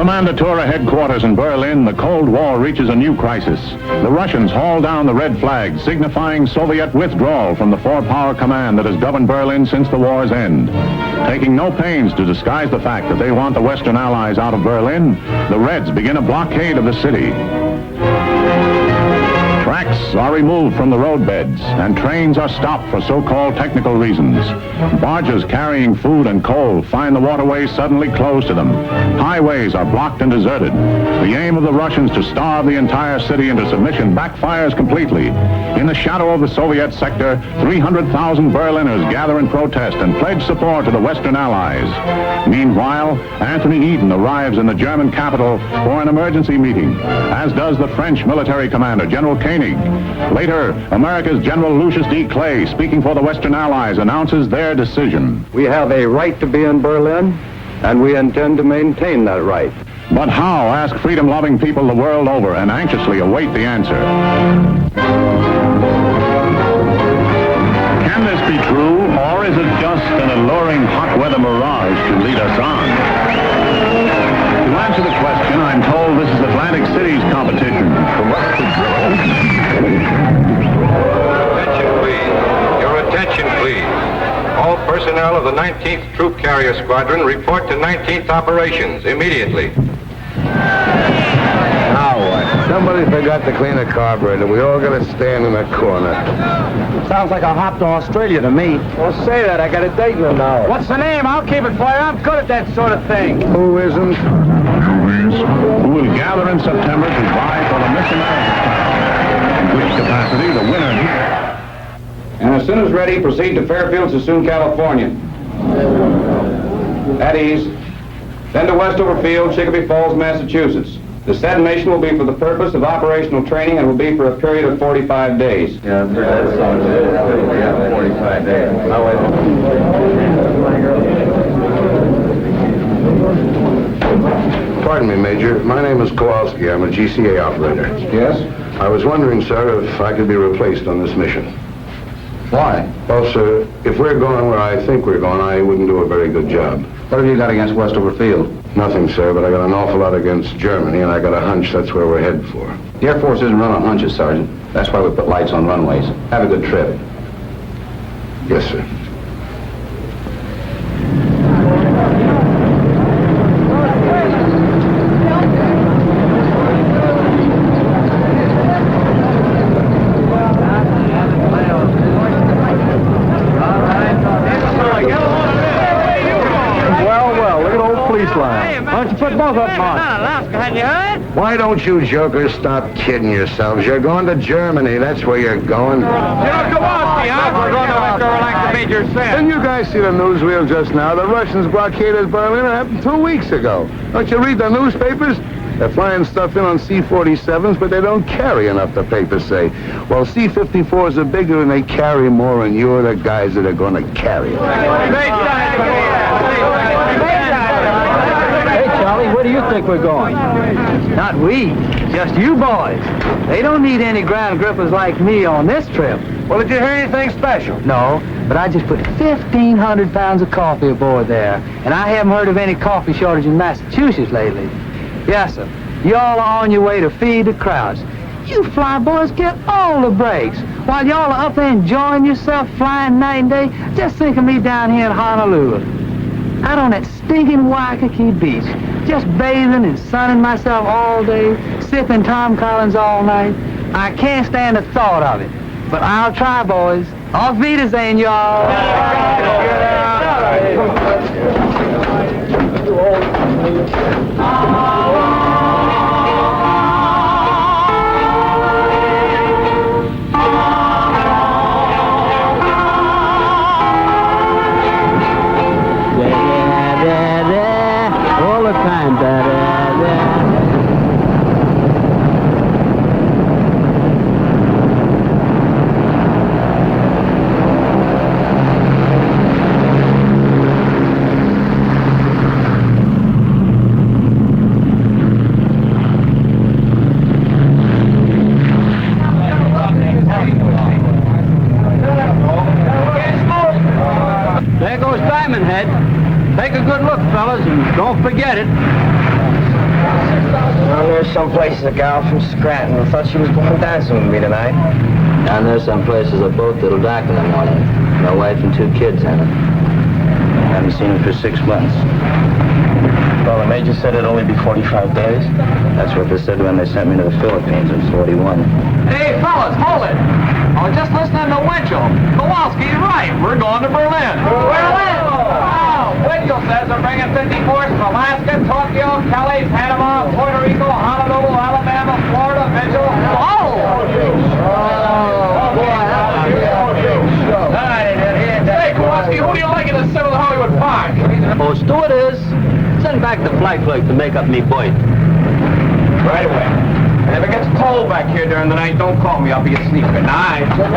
Kommandatura headquarters in Berlin, the Cold War reaches a new crisis. The Russians haul down the red flag, signifying Soviet withdrawal from the four-power command that has governed Berlin since the war's end. Taking no pains to disguise the fact that they want the Western Allies out of Berlin, the Reds begin a blockade of the city. Tracks are removed from the roadbeds, and trains are stopped for so-called technical reasons. Barges carrying food and coal find the waterways suddenly closed to them. Highways are blocked and deserted. The aim of the Russians to starve the entire city into submission backfires completely. In the shadow of the Soviet sector, 300,000 Berliners gather in protest and pledge support to the Western Allies. Meanwhile, Anthony Eden arrives in the German capital for an emergency meeting, as does the French military commander, General Koenig. Later, America's General Lucius D. Clay, speaking for the Western Allies, announces their decision. We have a right to be in Berlin, and we intend to maintain that right. But how, ask freedom-loving people the world over, and anxiously await the answer. Can this be true, or is it just an alluring hot-weather mirage to lead us on? To answer the question, I'm told this is Atlantic City's competition. Attention, please. Your attention, please. All personnel of the 19th Troop Carrier Squadron report to 19th Operations immediately. Now what? Somebody forgot to clean a carburetor. We all gotta stand in a corner. Sounds like I hopped to Australia to me. Don't say that. I got a date in an hour. What's the name? I'll keep it for you. I'm good at that sort of thing. Who isn't? Who will gather in September to vie for the Miss America title. In which capacity the winner here. And as soon as ready, proceed to Fairfield, Sassoon, California. At ease. Then to Westover Field, Chicopee Falls, Massachusetts. The said mission will be for the purpose of operational training and will be for a period of 45 days. Yeah, that sounds good. 45 days. Pardon me, Major. My name is Kowalski. I'm a GCA operator. Yes? I was wondering, sir, if I could be replaced on this mission. Why? Well, sir, if we're going where I think we're going, I wouldn't do a very good job. What have you got against Westover Field? Nothing, sir, but I got an awful lot against Germany, and I got a hunch that's where we're headed for. The Air Force isn't run on hunches, Sergeant. That's why we put lights on runways. Have a good trip. Yes, sir. Why don't you jokers stop kidding yourselves? You're going to Germany. That's where you're going. We're going to like the Major said. Didn't you guys see the newsreel just now? The Russians blockaded Berlin. It happened 2 weeks ago. Don't you read the newspapers? They're flying stuff in on C-47s, but they don't carry enough, the papers say. Well, C-54s are bigger and they carry more, and you're the guys that are going to carry it. Hey, Charlie, where do you think we're going? Not we, just you boys. They don't need any ground grippers like me on this trip. Well, did you hear anything special? No, but I just put 1,500 pounds of coffee aboard there, and I haven't heard of any coffee shortage in Massachusetts lately. Yes, sir. Y'all are on your way to feed the crowds. You fly boys get all the breaks. While y'all are up there enjoying yourself flying night and day, just think of me down here in Honolulu. Out on that stinking Waikiki beach, just bathing and sunning myself all day, sipping Tom Collins all night. I can't stand the thought of it. But I'll try, boys. Auf Wiedersehen, y'all. All the time, There goes Diamond Head. Take a good look, fellas, and don't forget it. someplace a gal from Scranton who thought she was going dancing with me tonight. Down there some places a boat that'll dock in the morning. My wife and 2 kids in it. I haven't seen them for 6 months. Well, the major said it'd only be 45 days. That's what they said when they sent me to the Philippines in 41. Hey, fellas, hold it. I was just listening to Winchell. Kowalski's right. We're going to Berlin. Berlin? Wow. Winchell says they're bringing 54s from Alaska, Tokyo, Cali, Panama, Puerto Rico, Honolulu, Alabama, Florida, Mitchell. Oh! Hey, Kowalski, who do you like in the 7th Hollywood Park? Oh, stewardess, send back the flight clerk to make up me berth. Right away. And if it gets cold back here during the night, don't call me. I'll be asleep. Good night. Good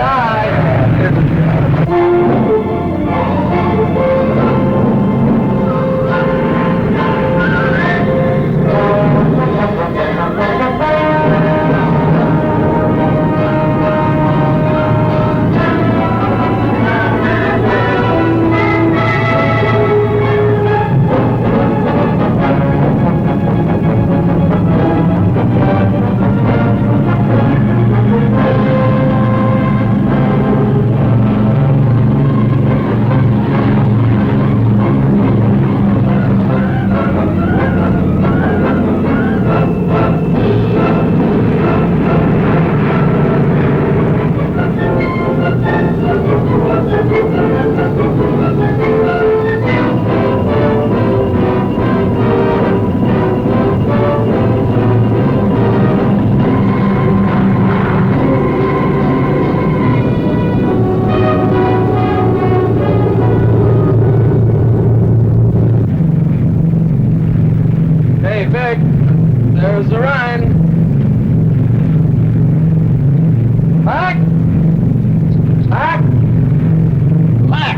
There's the Rhine. Back! Back! Back!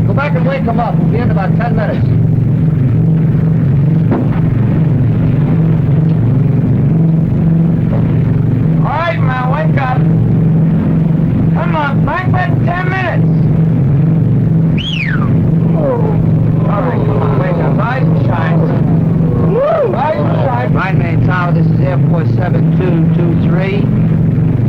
Go back and wake them up. We'll be in about 10 minutes. All right, man, wake up. Come on, back back 10 minutes. All right, come on, wake up. Rise and shine. Woo! Rise and shine. Rhine Main Tower, this is Air Force 7223.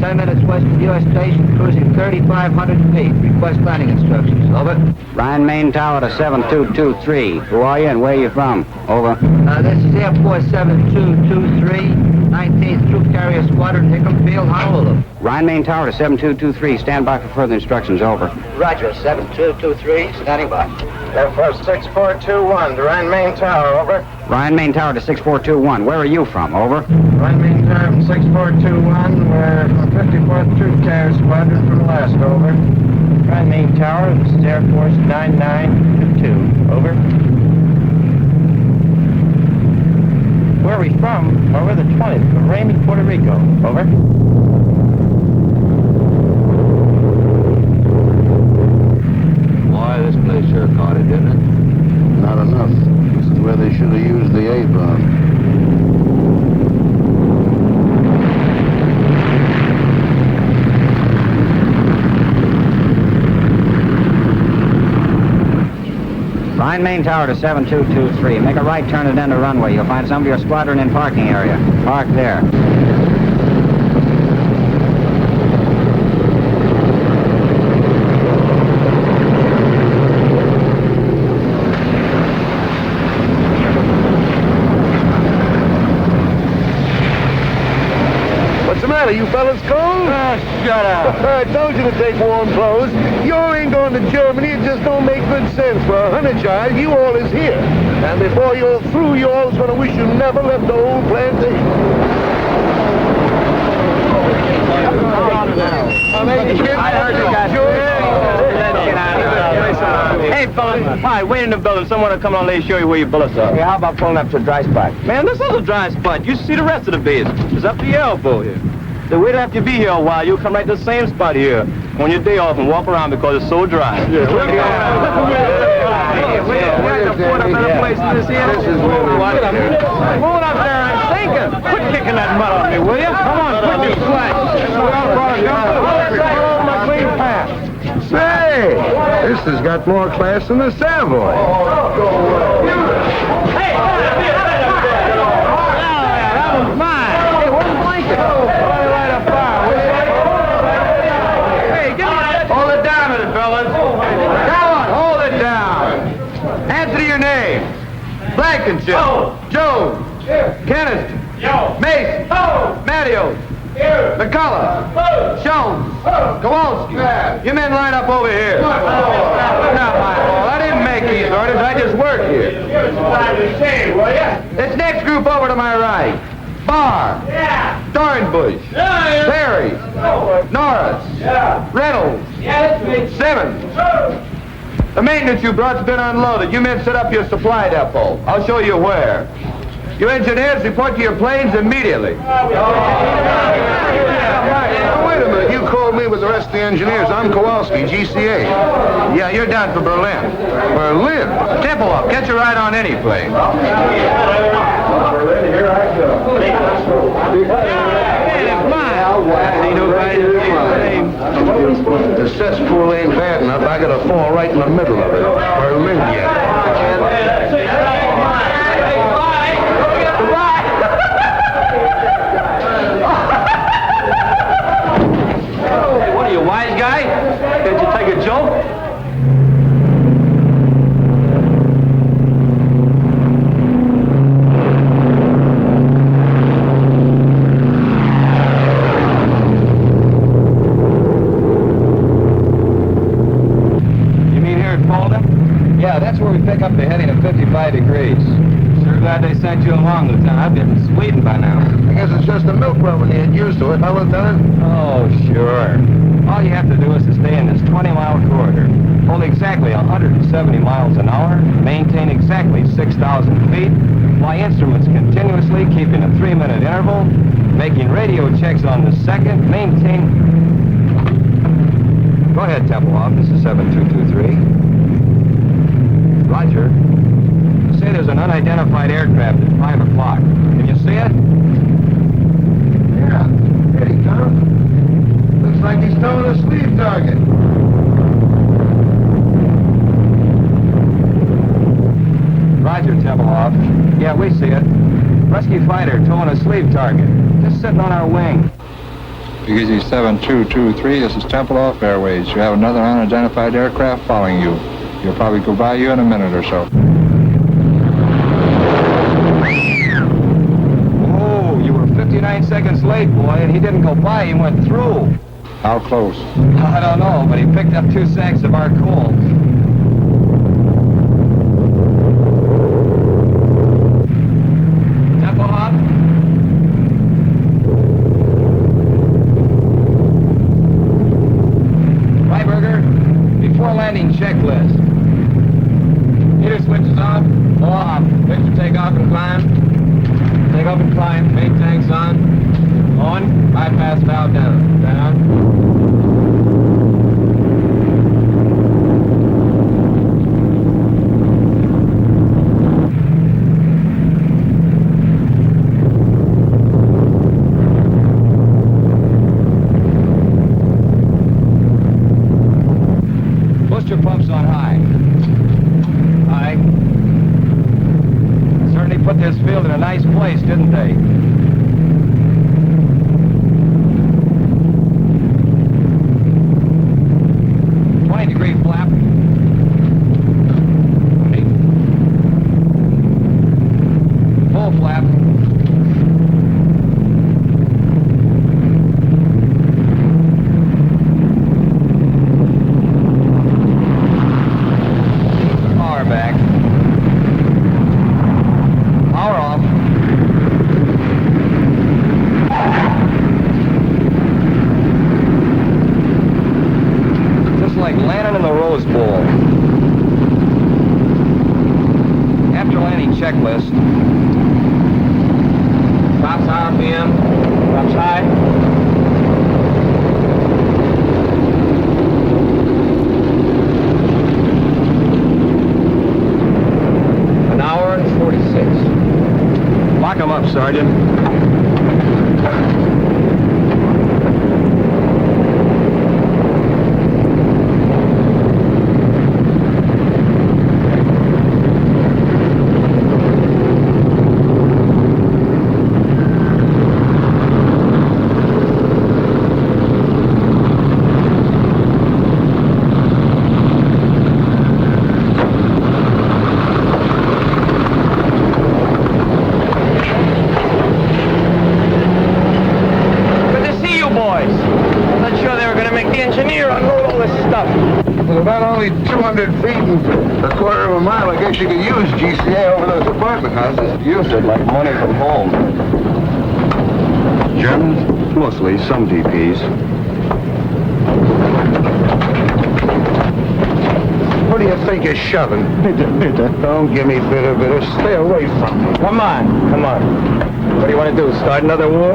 10 minutes west of U.S. Station, cruising 3,500 feet. Request landing instructions. Over. Rhine Main Tower to 7223. Who are you and where are you from? Over. This is Air Force 7223. 19th Troop Carrier Squadron, Hickam Field, Honolulu. Rhine Main Tower to 7223. Stand by for further instructions. Over. Roger, 7223, standing by. Air Force 6421, to Rhine Main Tower, over. Rhine Main Tower to 6421. Where are you from? Over. Rhine Main Tower from 6421, we're from 54th Troop Carrier Squadron from Alaska, over. Rhine Main Tower, this is Air Force 9922, over. Where are we from? Over the 20th, from Ramey, Puerto Rico, over. Boy, this place sure caught it, didn't it? Not enough. This is where they should have used the A-bomb. Rhine Main Tower to 7223. Make a right turn at end of runway. You'll find some of your squadron in parking area. Park there. What's the matter, you fellas cold? Shut up. I told you to take warm clothes. You ain't going to Germany. It just don't make good sense. For a honey child, you all is here. And before you're through, you all's going to wish you never left the old plantation. I heard you guys. Hey, fellas, hi, wait in the building. Someone will come on and show you where your bullets are. Hey, how about pulling up to a dry spot? Man, this is a dry spot. You see the rest of the base. It's up to your elbow here. So wait after you be here a while. You'll come right to the same spot here on your day off and walk around because it's so dry. Yeah, we can afford a better place than this here. Move up there and thinking. Quit kicking that mud on me, will you? Come on, quit your slack. My clean pants. Say, this has got more class than the Savoy. Hey! Blankenship. Jones. Kenneth. Mason. Matthews. McCullough. Jones. Kowalski. You men line up over here. Now, my boy, I didn't make these orders. I just work here. This next group over to my right. Barr. Dornbush. Perry. Norris. Reynolds. Simmons. The maintenance you brought's been unloaded. You men set up your supply depot. I'll show you where. You engineers report to your planes immediately. Wait a minute. You called me with the rest of the engineers. I'm Kowalski, GCA. Yeah, you're down for Berlin. Berlin? Temple up. Get your ride on any plane. Berlin, here I go. The cesspool ain't bad enough. I gotta fall right in the middle of it. Berlin yet. What are you, wise guy? Can't you take a joke? Yeah, that's where we pick up the heading of 55 degrees. Sure glad they sent you along, Lieutenant. I've been in Sweden by now. I guess it's just a milk run when you get used to it, huh, Lieutenant? Oh, sure. All you have to do is to stay in this 20-mile corridor, hold exactly 170 miles an hour, maintain exactly 6,000 feet, fly instruments continuously, keeping a 3-minute interval, making radio checks on the second, maintain... Go ahead, Tempelhoff. This is 7223. Roger. Say there's an unidentified aircraft at 5 o'clock. Can you see it? Yeah. Here he comes. Looks like he's throwing a sleeve target. Roger, Tempelhoff. Yeah, we see it. Rescue fighter towing a sleeve target. Just sitting on our wing. Easy 7223, this is Tempelhoff Airways. You have another unidentified aircraft following you. He'll probably go by you in a minute or so. Oh, you were 59 seconds late, boy, and he didn't go by, he went through. How close? I don't know, but he picked up 2 sacks of our coal. Tempelhoff? Freiberger, before landing checklist. Meter switches off. Off. Picture take off and climb. Take off and climb. Main tanks on. On. Bypass valve down. Down. Booster pumps on high. High. Certainly put this field in a nice place, didn't they? Degree flap. Full flap. Power back. Power off. Just like landing in the Rose Bowl. After landing checklist. Tops RPM. Tops high. An hour and 46. Lock 'em up, Sergeant. engineer unload all this stuff. Well, about only 200 feet and a quarter of a mile. I guess you could use GCA over those apartment houses. Use it like money from home. Germans? Mostly, some DPs. What do you think you're shoving? Bitter. Don't give me bitter. Stay away from me. Come on. What do you want to do, start another war?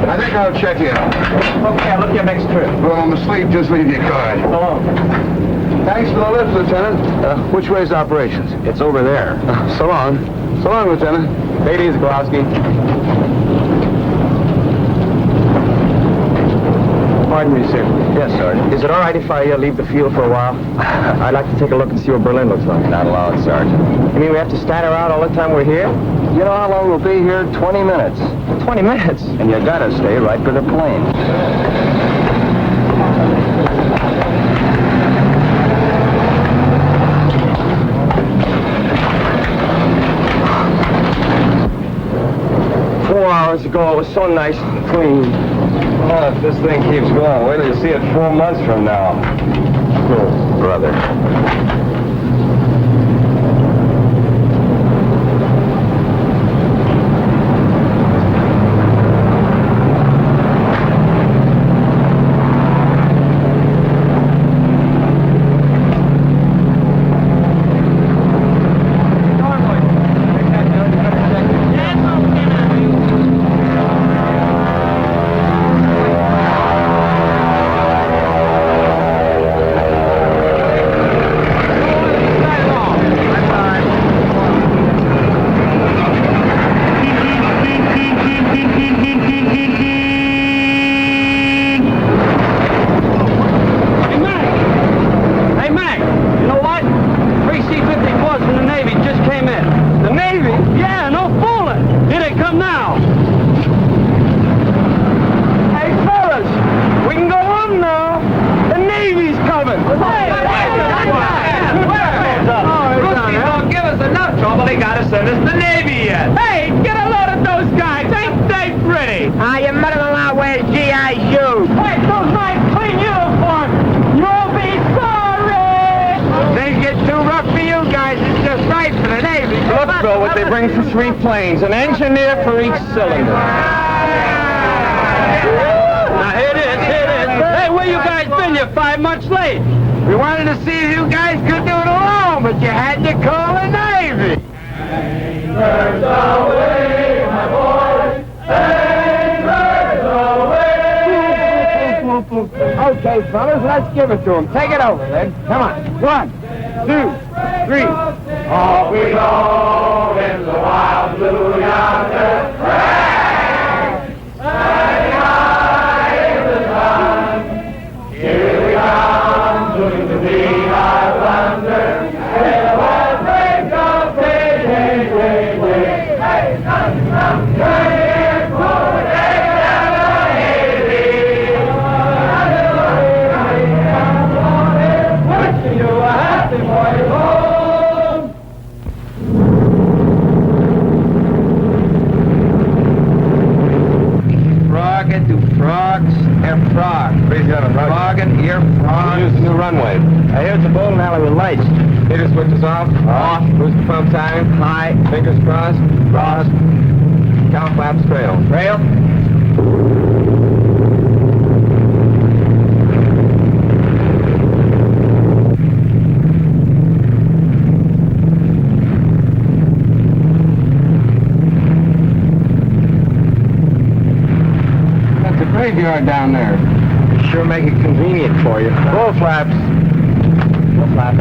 I think I'll check you out. Okay, I'll look you next trip. Well, I'm asleep. Just leave your card. Hello. Thanks for the lift, Lieutenant. Which way's operations? It's over there. So long. So long, Lieutenant. Take it easy, Kowalski. Pardon me, sir. Yes, Sergeant. Is it all right if I leave the field for a while? I'd like to take a look and see what Berlin looks like. Not allowed, Sergeant. You mean we have to stand around all the time we're here? You know how long we'll be here? 20 minutes. 20 minutes? And you gotta stay right for the plane. Hours ago, it was so nice and clean. Well, if this thing keeps going, wait till you see it 4 months from now. Oh, brother. Planes, an engineer for each cylinder. Now here it is. Hey, where you guys been? You're 5 months late. We wanted to see if you guys could do it alone, but you had to call the Navy. Birds away, my boys. Hey, birds away. Okay, fellas, let's give it to them. Take it over, then. Come on. 1, 2, 3. Off we go in the wild blue yonder. Standing high in the sun. Here we come to the beat our thunder. Hey, the wild break of day. Hey, for the day of the wishing you a happy boy home. Frog and ear frog. Use the new runway. I hear it's a bowling alley with lights. Meter switches off. Off. Booster pump time. High. Fingers crossed. Crossed. Cow flaps trail. Trail. That's a graveyard down there. Sure make it convenient for you. Full flaps. Full flaps.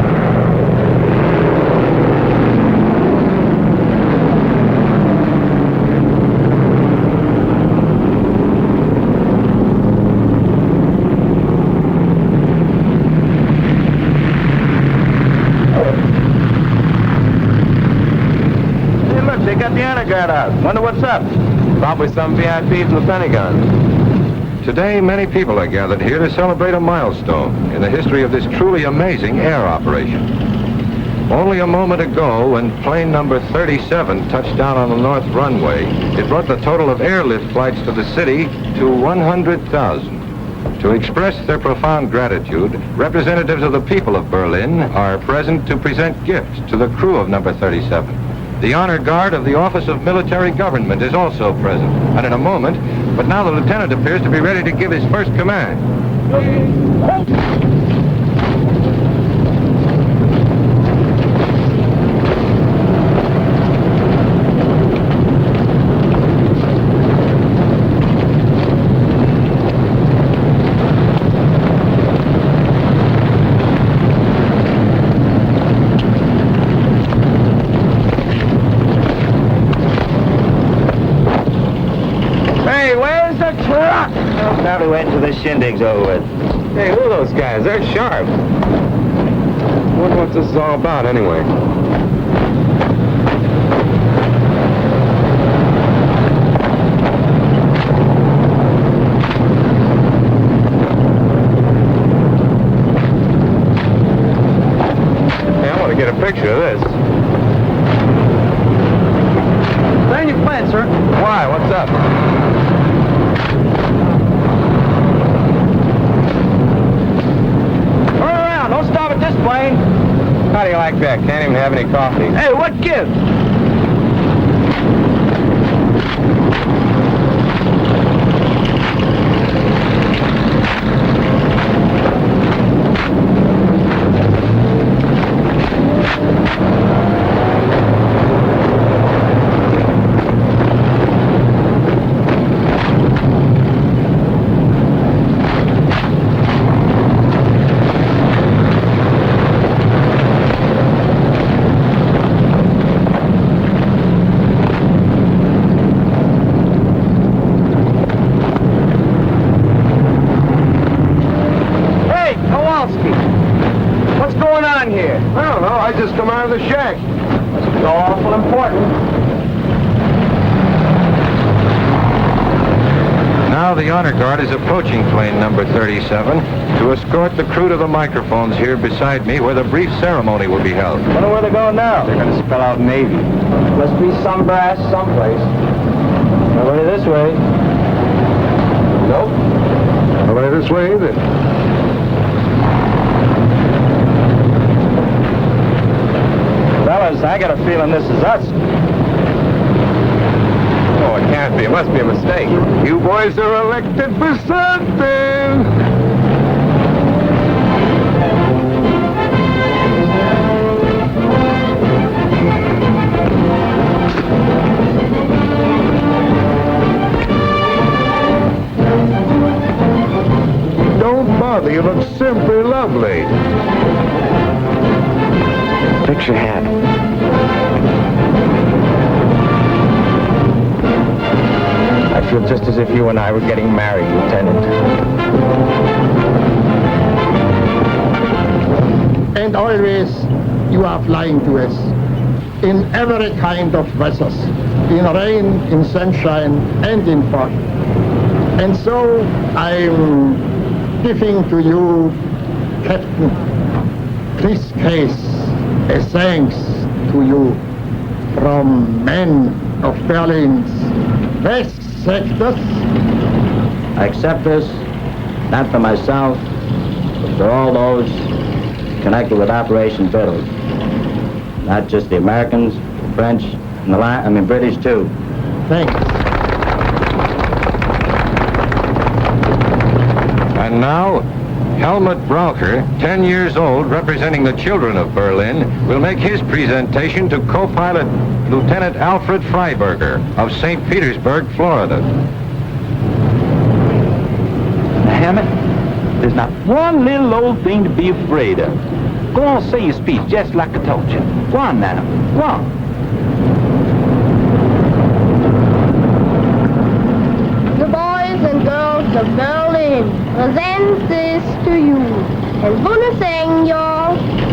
Hey, look, they got the honor guard out. Wonder what's up. Probably some VIP from the Pentagon. Today, many people are gathered here to celebrate a milestone in the history of this truly amazing air operation. Only a moment ago, when plane number 37 touched down on the north runway, it brought the total of airlift flights to the city to 100,000. To express their profound gratitude, representatives of the people of Berlin are present to present gifts to the crew of number 37. The honor guard of the Office of Military Government is also present, and in a moment, but now the lieutenant appears to be ready to give his first command. Probably waiting till this shindig's over with. Hey, who are those guys? They're sharp. Wonder what this is all about, anyway. Hey, I want to get a picture of this. Land your plane, sir. Why? What's up? Don't stop at this plane. How do you like that? Can't even have any coffee. Hey, what gives? What's going on here? I don't know. I just come out of the shack. Must be awful important. Now the honor guard is approaching plane number 37 to escort the crew to the microphones here beside me where the brief ceremony will be held. Wonder where they're going now. They're going to spell out Navy. Must be some brass someplace. Nobody this way. Nope. Nobody this way either. Fellas, I got a feeling this is us. Oh, it can't be. It must be a mistake. You boys are elected for something. Don't bother. You look simply lovely. Fix your hat. I feel just as if you and I were getting married, Lieutenant. And always you are flying to us in every kind of weather, in rain, in sunshine, and in fog. And so I'm giving to you, Captain, this case, a thanks to you from men of Berlin's west sectors. I accept this, not for myself, but for all those connected with Operation Fiddle. Not just the Americans, the French, and the British too. Thanks. And now, Helmut Braucher, 10 years old, representing the children of Berlin, will make his presentation to co-pilot Lieutenant Alfred Freiberger of St. Petersburg, Florida. Hammett, there's not one little old thing to be afraid of. Go on, say your speech just like I told you. Go on now. Go on. The boys and girls of Berlin present this to you. And want to thank you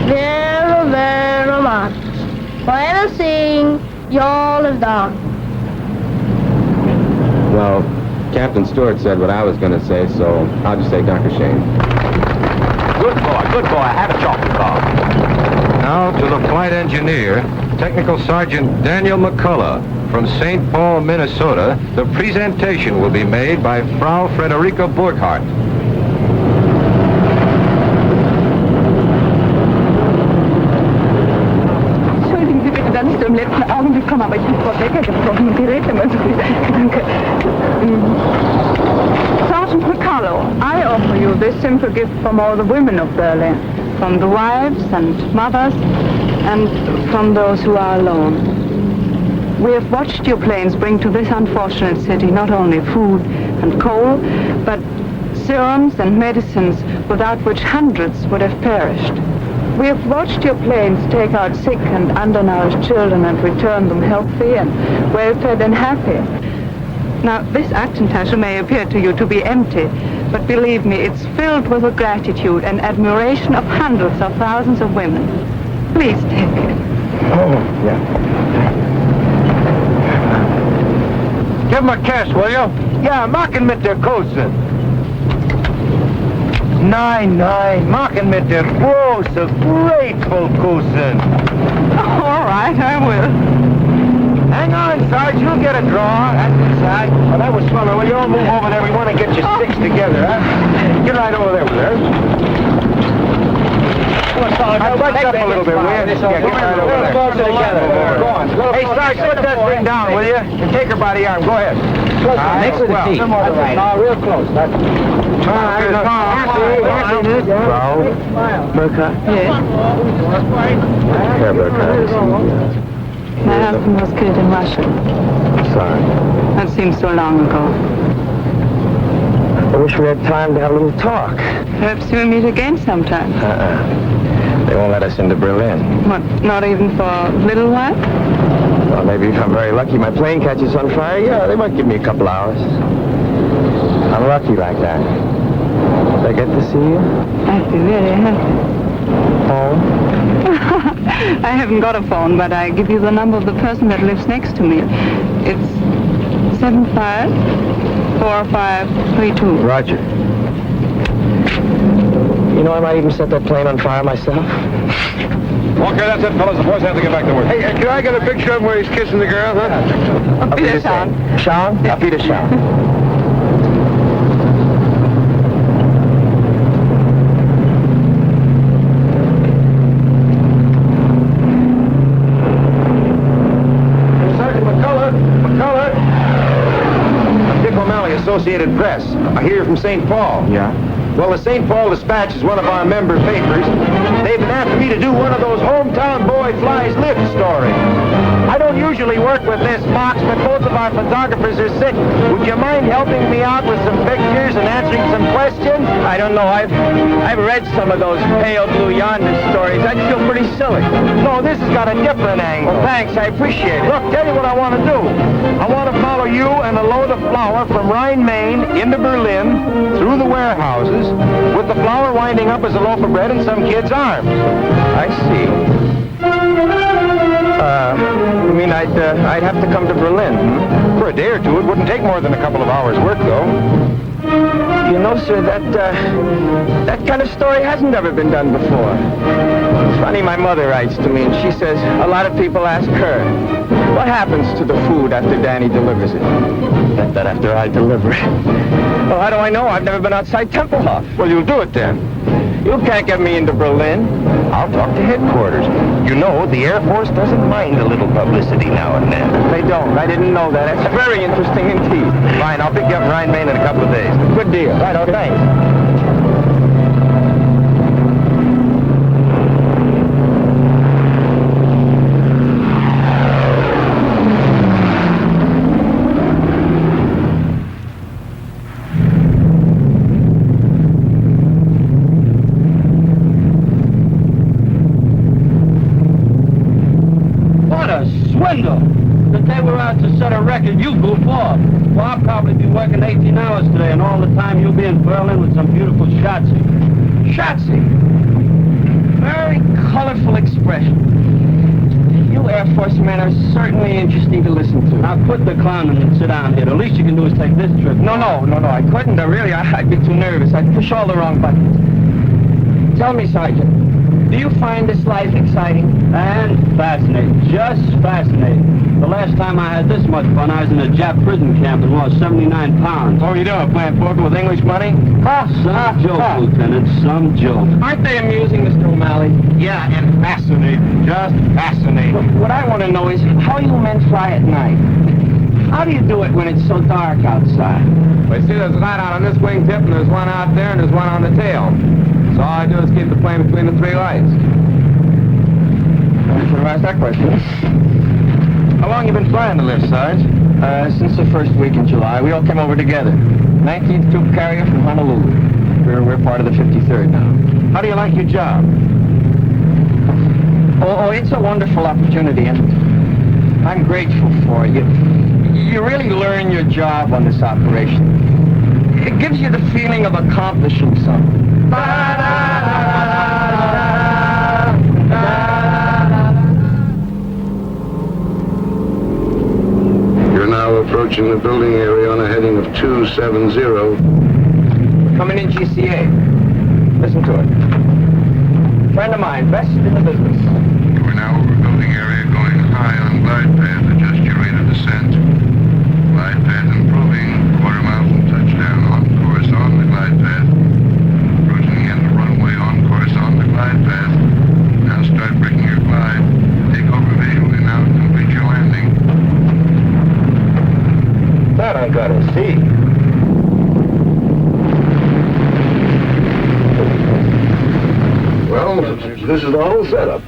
very, very much for everything y'all have done. Well, Captain Stewart said what I was going to say, so I'll just say Dr. Shane. Good boy, good boy. Have a chocolate bar. Now to the flight engineer, Technical Sergeant Daniel McCullough from St. Paul, Minnesota. The presentation will be made by Frau Frederica Burkhardt. Entschuldigen Sie bitte, dass ich so im letzten Augenblick komme, aber ich habe Frau Becker gesprochen und die redet immer so viel. Danke. Sergeant McCullough, I offer you this simple gift from all the women of Berlin, from the wives and mothers, and from those who are alone. We have watched your planes bring to this unfortunate city not only food and coal, but serums and medicines without which hundreds would have perished. We have watched your planes take out sick and undernourished children and return them healthy and well-fed and happy. Now, this Aktentasche may appear to you to be empty, but believe me, it's filled with the gratitude and admiration of hundreds of thousands of women. Please take it. Oh, yeah. Give him a kiss, will you? Ja, mach ihn mit der Kose. Nein, mach ihn mit der großen, grateful Kose. All right, I will. Hang on, Sarge, you'll get a draw. That's inside. Well, that was fun. Will you all move over there? We want to get your sticks together, huh? Get right over there with her. I'd like up a little bit, will you? Yeah, get right over there. Go on. Hey, Sarge, put that thing down, will you? And take her by the arm. Go ahead. Next to the seat. No, real close. That's Burkhardt? Yes. Herr Burkhardt. My husband was killed in Russia. Sorry. That seems so long ago. I wish we had time to have a little talk. Perhaps we'll meet again sometime. They won't let us into Berlin. What, not even for a little while? Well, maybe if I'm very lucky, my plane catches on fire. Yeah, they might give me a couple hours. I'm lucky like that. Did I get to see you? I'd be very happy. Phone? I haven't got a phone, but I give you the number of the person that lives next to me. It's 754532. Roger. You know, I might even set that plane on fire myself. Okay, that's it, fellas. The boys have to get back to work. Hey, can I get a picture of him where he's kissing the girl, huh? Auf Wiedersehen. Schauen? Auf Wiedersehen. Sergeant McCullough. I'm Dick O'Malley, Associated Press. I hear you're from St. Paul. Yeah? Well, the St. Paul Dispatch is one of our member papers. They've been after me to do one of those hometown boy flies lift stories. I don't usually work with this box, but both of our photographers are sick. Would you mind helping me out with some pictures and answering some questions? I don't know. I've read some of those pale blue yonder stories. I'd feel pretty silly. No, this has got a different angle. Well, thanks. I appreciate it. Look, tell you what I want to do. I want to follow you and a load of flour from Rhine, Maine into Berlin through the warehouses, with the flour winding up as a loaf of bread in some kid's arms. I see. You mean I'd have to come to Berlin? For a day or two. It wouldn't take more than a couple of hours' work, though. You know, sir, that kind of story hasn't ever been done before. It's funny, my mother writes to me, and she says a lot of people ask her, what happens to the food after Danny delivers it? That after I deliver it. Well, how do I know? I've never been outside Tempelhof. Well, you'll do it then. You can't get me into Berlin. I'll talk to headquarters. You know, the Air Force doesn't mind a little publicity now and then. They don't. I didn't know that. That's very interesting indeed. Fine, I'll pick you up in Rhine, Maine in a couple of days. Good deal. Right, oh, thanks. That they were out to set a record, you goof off. Well, I'll probably be working 18 hours today, and all the time you'll be in Berlin with some beautiful Schatzi. Schatzi? Very colorful expression. You Air Force men are certainly interesting to listen to. Now quit the clowning and sit down here. The least you can do is take this trip. No, I couldn't. I'd be too nervous. I'd push all the wrong buttons. Tell me, Sergeant, Do you find this life exciting? And fascinating, just fascinating. The last time I had this much fun, I was in a Jap prison camp and lost 79 pounds. What were you doing, playing poker with English money? Some joke, Lieutenant, some joke. Aren't they amusing, Mr. O'Malley? Yeah, and fascinating. Just fascinating. What I want to know is how you men fly at night. How do you do it when it's so dark outside? Well, you see, there's a light out on this wingtip, and there's one out there, and there's one on the tail. So all I do is keep the plane between the three lights. I should have asked that question. How long you been flying the lift, Sarge? Since the first week in July. We all came over together. 19th Troop Carrier from Honolulu. We're part of the 53rd now. How do you like your job? Oh, it's a wonderful opportunity, and I'm grateful for it. You really learn your job on this operation. It gives you the feeling of accomplishing something. You're now approaching the building area on a heading of 270. Coming in GCA. Listen to it. Friend of mine, best in the business. We're now over building area going high on glide path. Adjust your rate of descent. Glide path improving. Quarter mile from touchdown. On course on the glide path. Approaching the end of runway on course on the glide path. Now start breaking your glide. Take over visually now and complete your landing. That I gotta see. Well, this is the whole setup.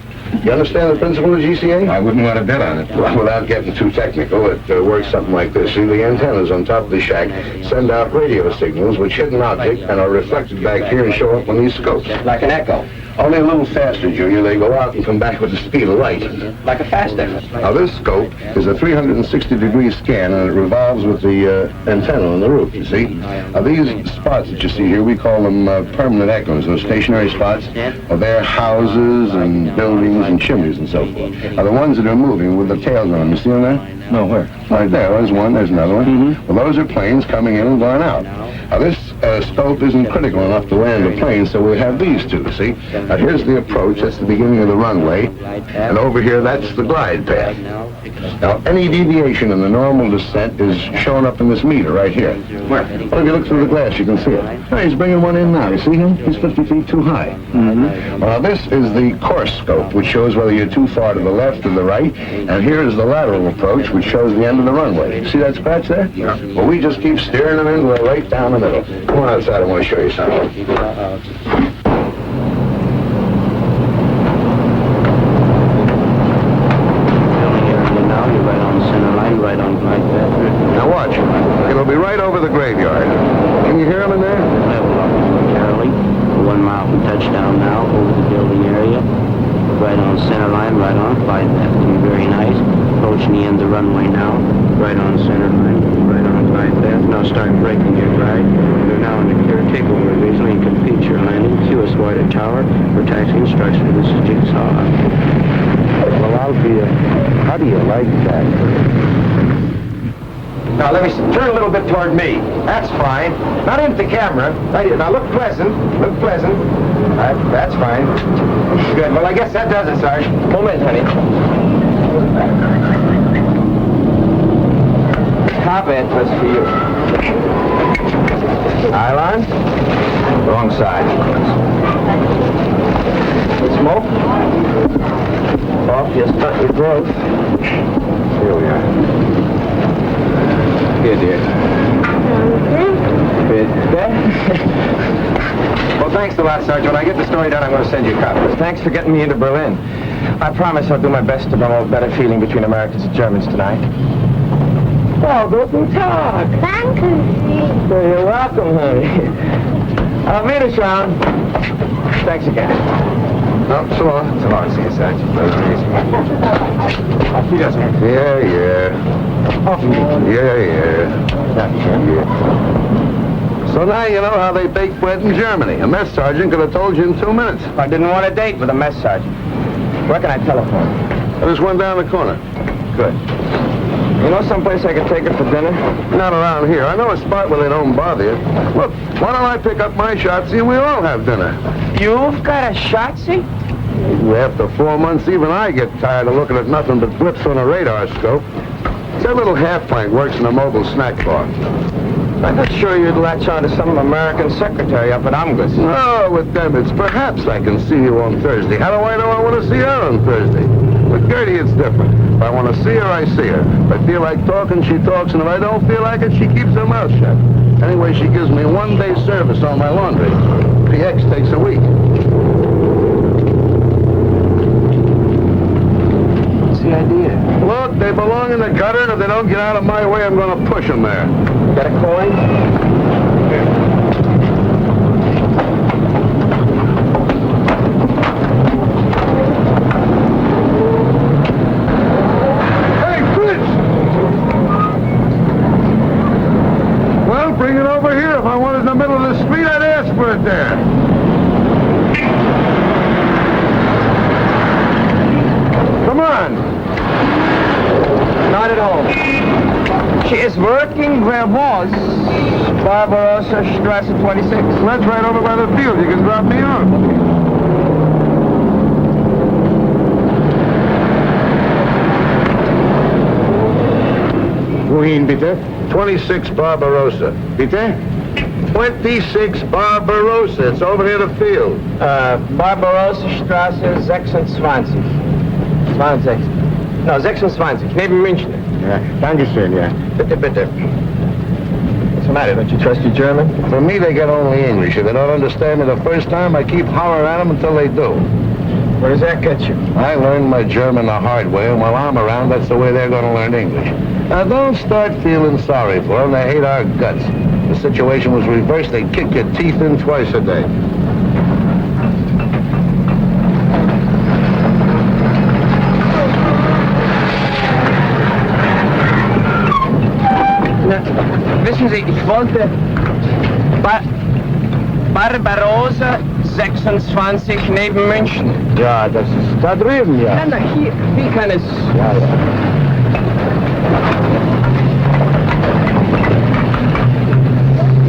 You understand the principle of GCA? I wouldn't want to bet on it. Well, without getting too technical, it works something like this. See, the antennas on top of the shack send out radio signals which hit an object and are reflected back here and show up on these scopes. Like an echo. Only a little faster, Junior. They go out and come back with the speed of light. Like a fast echo. Now, this scope is a 360-degree scan, and it revolves with the antenna on the roof, you see. Now, these spots that you see here, we call them permanent echoes. Those stationary spots are their houses and buildings and chimneys and so forth. Now, the ones that are moving with the tails on them, you see them there? No, where? Right there. There's one. There's another one. Well, those are planes coming in and going out. Now, this scope isn't critical enough to land a plane, so we have these two, see? Now, here's the approach. That's the beginning of the runway. And over here, that's the glide path. Now, any deviation in the normal descent is shown up in this meter right here. Where? Well, if you look through the glass, you can see it. Oh, he's bringing one in now. You see him? He's 50 feet too high. Well, now, this is the course scope, which shows whether you're too far to the left or the right. And here is the lateral approach, which shows the end of the runway. See that scratch there? Yeah. Well, we just keep steering them in right down the middle. Come on outside. I want to show you something. Now watch. It'll be right over the graveyard. Can you hear him in there? Level up, Charlie. 1 mile from touchdown now, over the building area. Right on center line, right on. Glide path to be very nice. Approaching the end of the runway now. Right on center line, right on glide path. Now start breaking your glide. You're now in the clear takeover visually and complete your landing. QS Water Tower for taxi instruction. This is Jigsaw. Well, Althea, how do you like that? Now, let me turn a little bit toward me. That's fine. Not into the camera. Right here. Now, look pleasant. Look pleasant. That's fine. Good. Well, I guess that does it, Sarge. Moment, honey. Top end was for you. Island. Wrong side. Smoke. Off, just cut your growth. Here we are. Here, dear. Well, thanks a lot, Sergeant. When I get the story done, I'm going to send you copies. Thanks for getting me into Berlin. I promise I'll do my best to promote better feeling between Americans and Germans tonight. Oh, guten Tag. Thank you. Well, you're welcome, honey. I'll meet us round. Thanks again. No, so long. So long. See you, Sergeant. Off you go, sir. Yeah. Off you go. Yeah. So now you know how they bake bread in Germany. A mess sergeant could have told you in 2 minutes. I didn't want a date with a mess sergeant. Where can I telephone? There's one down the corner. Good. You know someplace I could take her for dinner? Not around here. I know a spot where they don't bother you. Look, why don't I pick up my shotzi and we'll all have dinner? You've got a shotzi? After 4 months, even I get tired of looking at nothing but blips on a radar scope. That little half-plank works in a mobile snack bar. I'm not sure you'd latch on to some American secretary up at Amgus. Oh, with them, it's perhaps I can see you on Thursday. How do I know I want to see her on Thursday? With Gertie, it's different. If I want to see her, I see her. If I feel like talking, she talks, and if I don't feel like it, she keeps her mouth shut. Anyway, she gives me 1 day's service on my laundry. PX takes a week. What's the idea? Look, they belong in the gutter, and if they don't get out of my way, I'm going to push them there. Got a coin? Hey, Fritz! Well, bring it over here. If I wanted it in the middle of the street, I'd ask for it there. Come on. Not at home. She is working where was Barbarossa Strasse 26. That's right over by the field. You can drop me off. Wohin, bitte? 26 Barbarossa. Bitte? 26 Barbarossa. It's over near the field. Barbarossa Strasse 26. 20. No, 26. Neben München. Ja, danke schön, ja. Bitte, bitte. What's the matter? Don't you trust your German? For me, they get only English. If they don't understand me the first time, I keep hollering at them until they do. Where does that get you? I learned my German the hard way, and while I'm around, that's the way they're going to learn English. Now, don't start feeling sorry for them. They hate our guts. If the situation was reversed, they'd kick your teeth in twice a day. Wissen Sie, ich wollte Barbarossa 26 neben München. Ja, das ist da drüben, ja. Nein, hier, wie kann es... Ja, ja.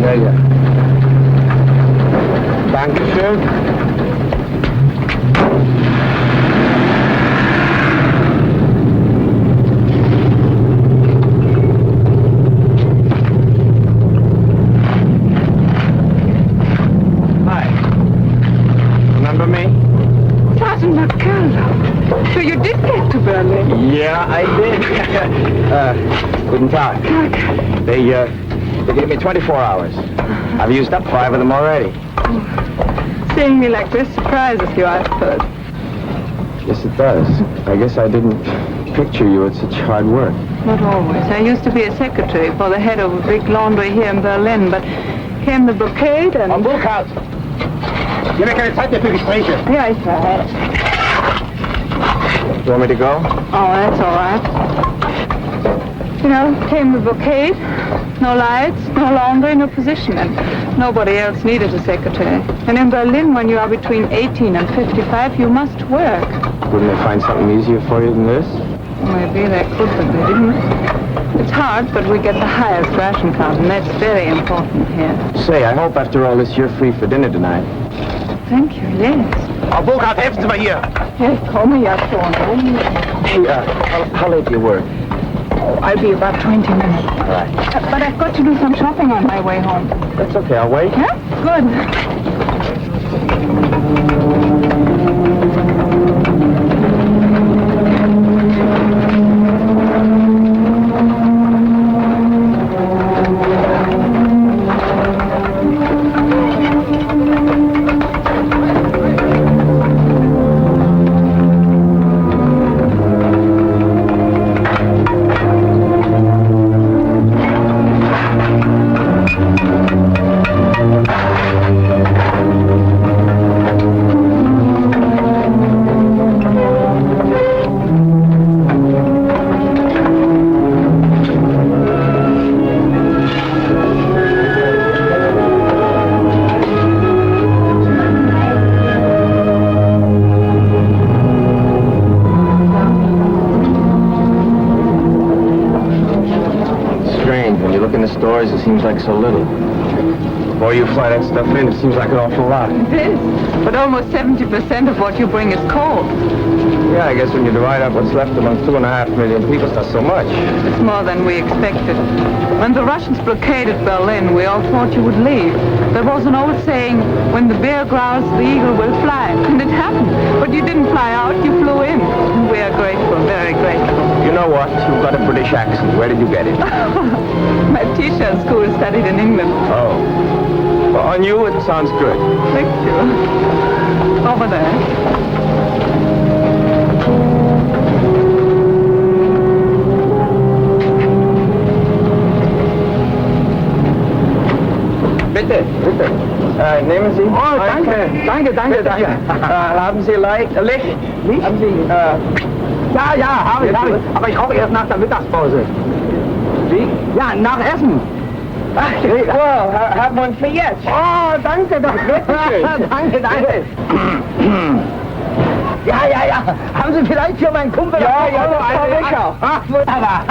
Ja, ja. Dankeschön. So you did get to Berlin? Yeah, I did. Guten Tag. They gave me 24 hours. I've used up 5 of them already. Seeing me like this surprises you, I suppose. Yes, it does. I guess I didn't picture you at such hard work. Not always. I used to be a secretary for the head of a big laundry here in Berlin, but came the blockade and... Am Burkhardt! Wir haben keine Zeit mehr für Gespräche. Yeah, it's all right. You want me to go? Oh, that's all right. You know, came the blockade. No lights, no laundry, no position, and nobody else needed a secretary. And in Berlin, when you are between 18 and 55, you must work. Wouldn't they find something easier for you than this? Maybe they could, but they didn't. It's hard, but we get the highest ration card, and that's very important here. Say, I hope after all this you're free for dinner tonight. Thank you, yes. Frau Burkhardt, helfen Sie mal hier! Ja, ich komme ja schon. Hey, how late do you work? Oh, I'll be about 20 minutes. All right. But I've got to do some shopping on my way home. That's okay, I'll wait. Yeah? Good. It seems like so little. Boy, you fly that stuff in, it seems like an awful lot. It is. But almost 70% of what you bring is coal. Yeah, I guess when you divide up what's left among 2.5 million people, it's not so much. It's more than we expected. When the Russians blockaded Berlin, we all thought you would leave. There was an old saying, when the bear growls, the eagle will fly. And it happened. But you didn't fly out, you flew in. And we are grateful, very grateful. You know what? You've got a British accent. Where did you get it? My teacher at school studied in England. Oh. Well, on you, it sounds good. Thank you. Over there. Bitte, bitte. Nehmen Sie. Oh, danke. Danke. Haben Sie Licht? Licht? Haben Sie, ja, habe ich. Aber ich rauche erst nach der Mittagspause. Wie? Ja, nach Essen. Ach, well, have one for jetzt. Oh, danke. Danke. Ja. Haben Sie vielleicht für meinen Kumpel... Ja, sicher. Ach, wunderbar.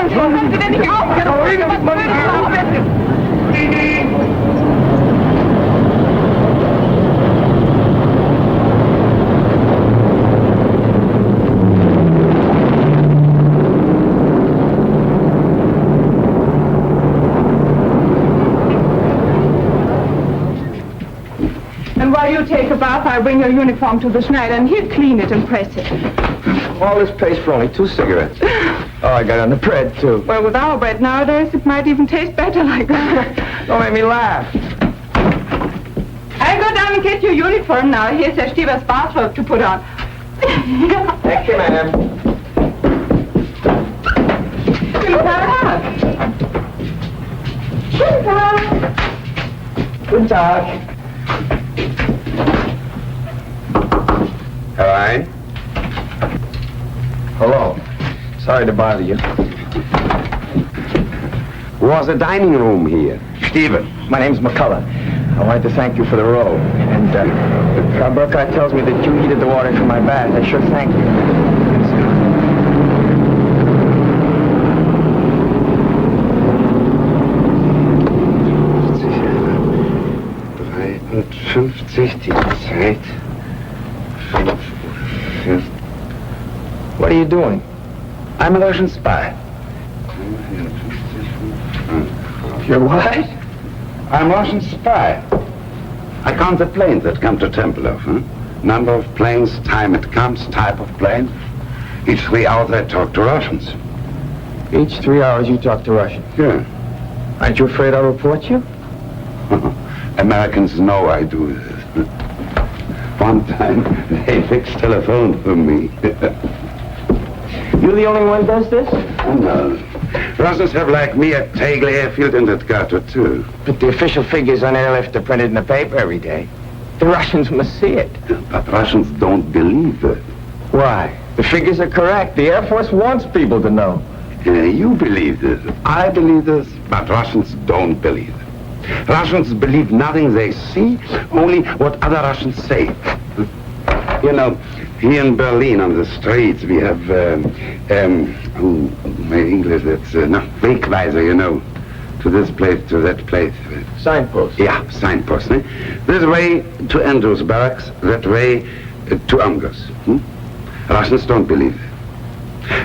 Können Sie denn nicht aufhören? And while you take a bath, I'll bring your uniform to the Schneider, and he'll clean it and press it. All this pays for only 2 cigarettes. Oh, I got on the bread, too. Well, with our bread nowadays, it might even taste better like that. Don't make me laugh. I'll go down and get your uniform now. Here's Herr Stieber's bathrobe to put on. Thank you, ma'am. Guten Tag. Guten Tag. Guten Tag. Hello? Hello. Sorry to bother you. Was a dining room here? Steven, my name's McCullough. I wanted to thank you for the robe. And, Burkhardt tells me that you heated the water for my bath. I sure thank you. 53 die Zeit. 5 Uhr. What are you doing? I'm a Russian spy. You're what? I'm a Russian spy. I count the planes that come to Tempelhof. Number of planes, time it comes, type of plane. Each 3 hours I talk to Russians. Each 3 hours you talk to Russians? Yeah. Aren't you afraid I'll report you? Americans know I do this. One time they fixed telephone for me. You're the only one who does this? No. Russians have like me at Tegel Airfield and at Gato too. But the official figures on airlift are printed in the paper every day. The Russians must see it. But Russians don't believe it. Why? The figures are correct. The Air Force wants people to know. You believe this. I believe this. But Russians don't believe it. Russians believe nothing they see, only what other Russians say. You know, here in Berlin on the streets we have, my English, that's, Wegweiser, you know, to this place, to that place. Signpost? Yeah, signpost. This way to Andrews Barracks, that way to Angers. Russians don't believe it.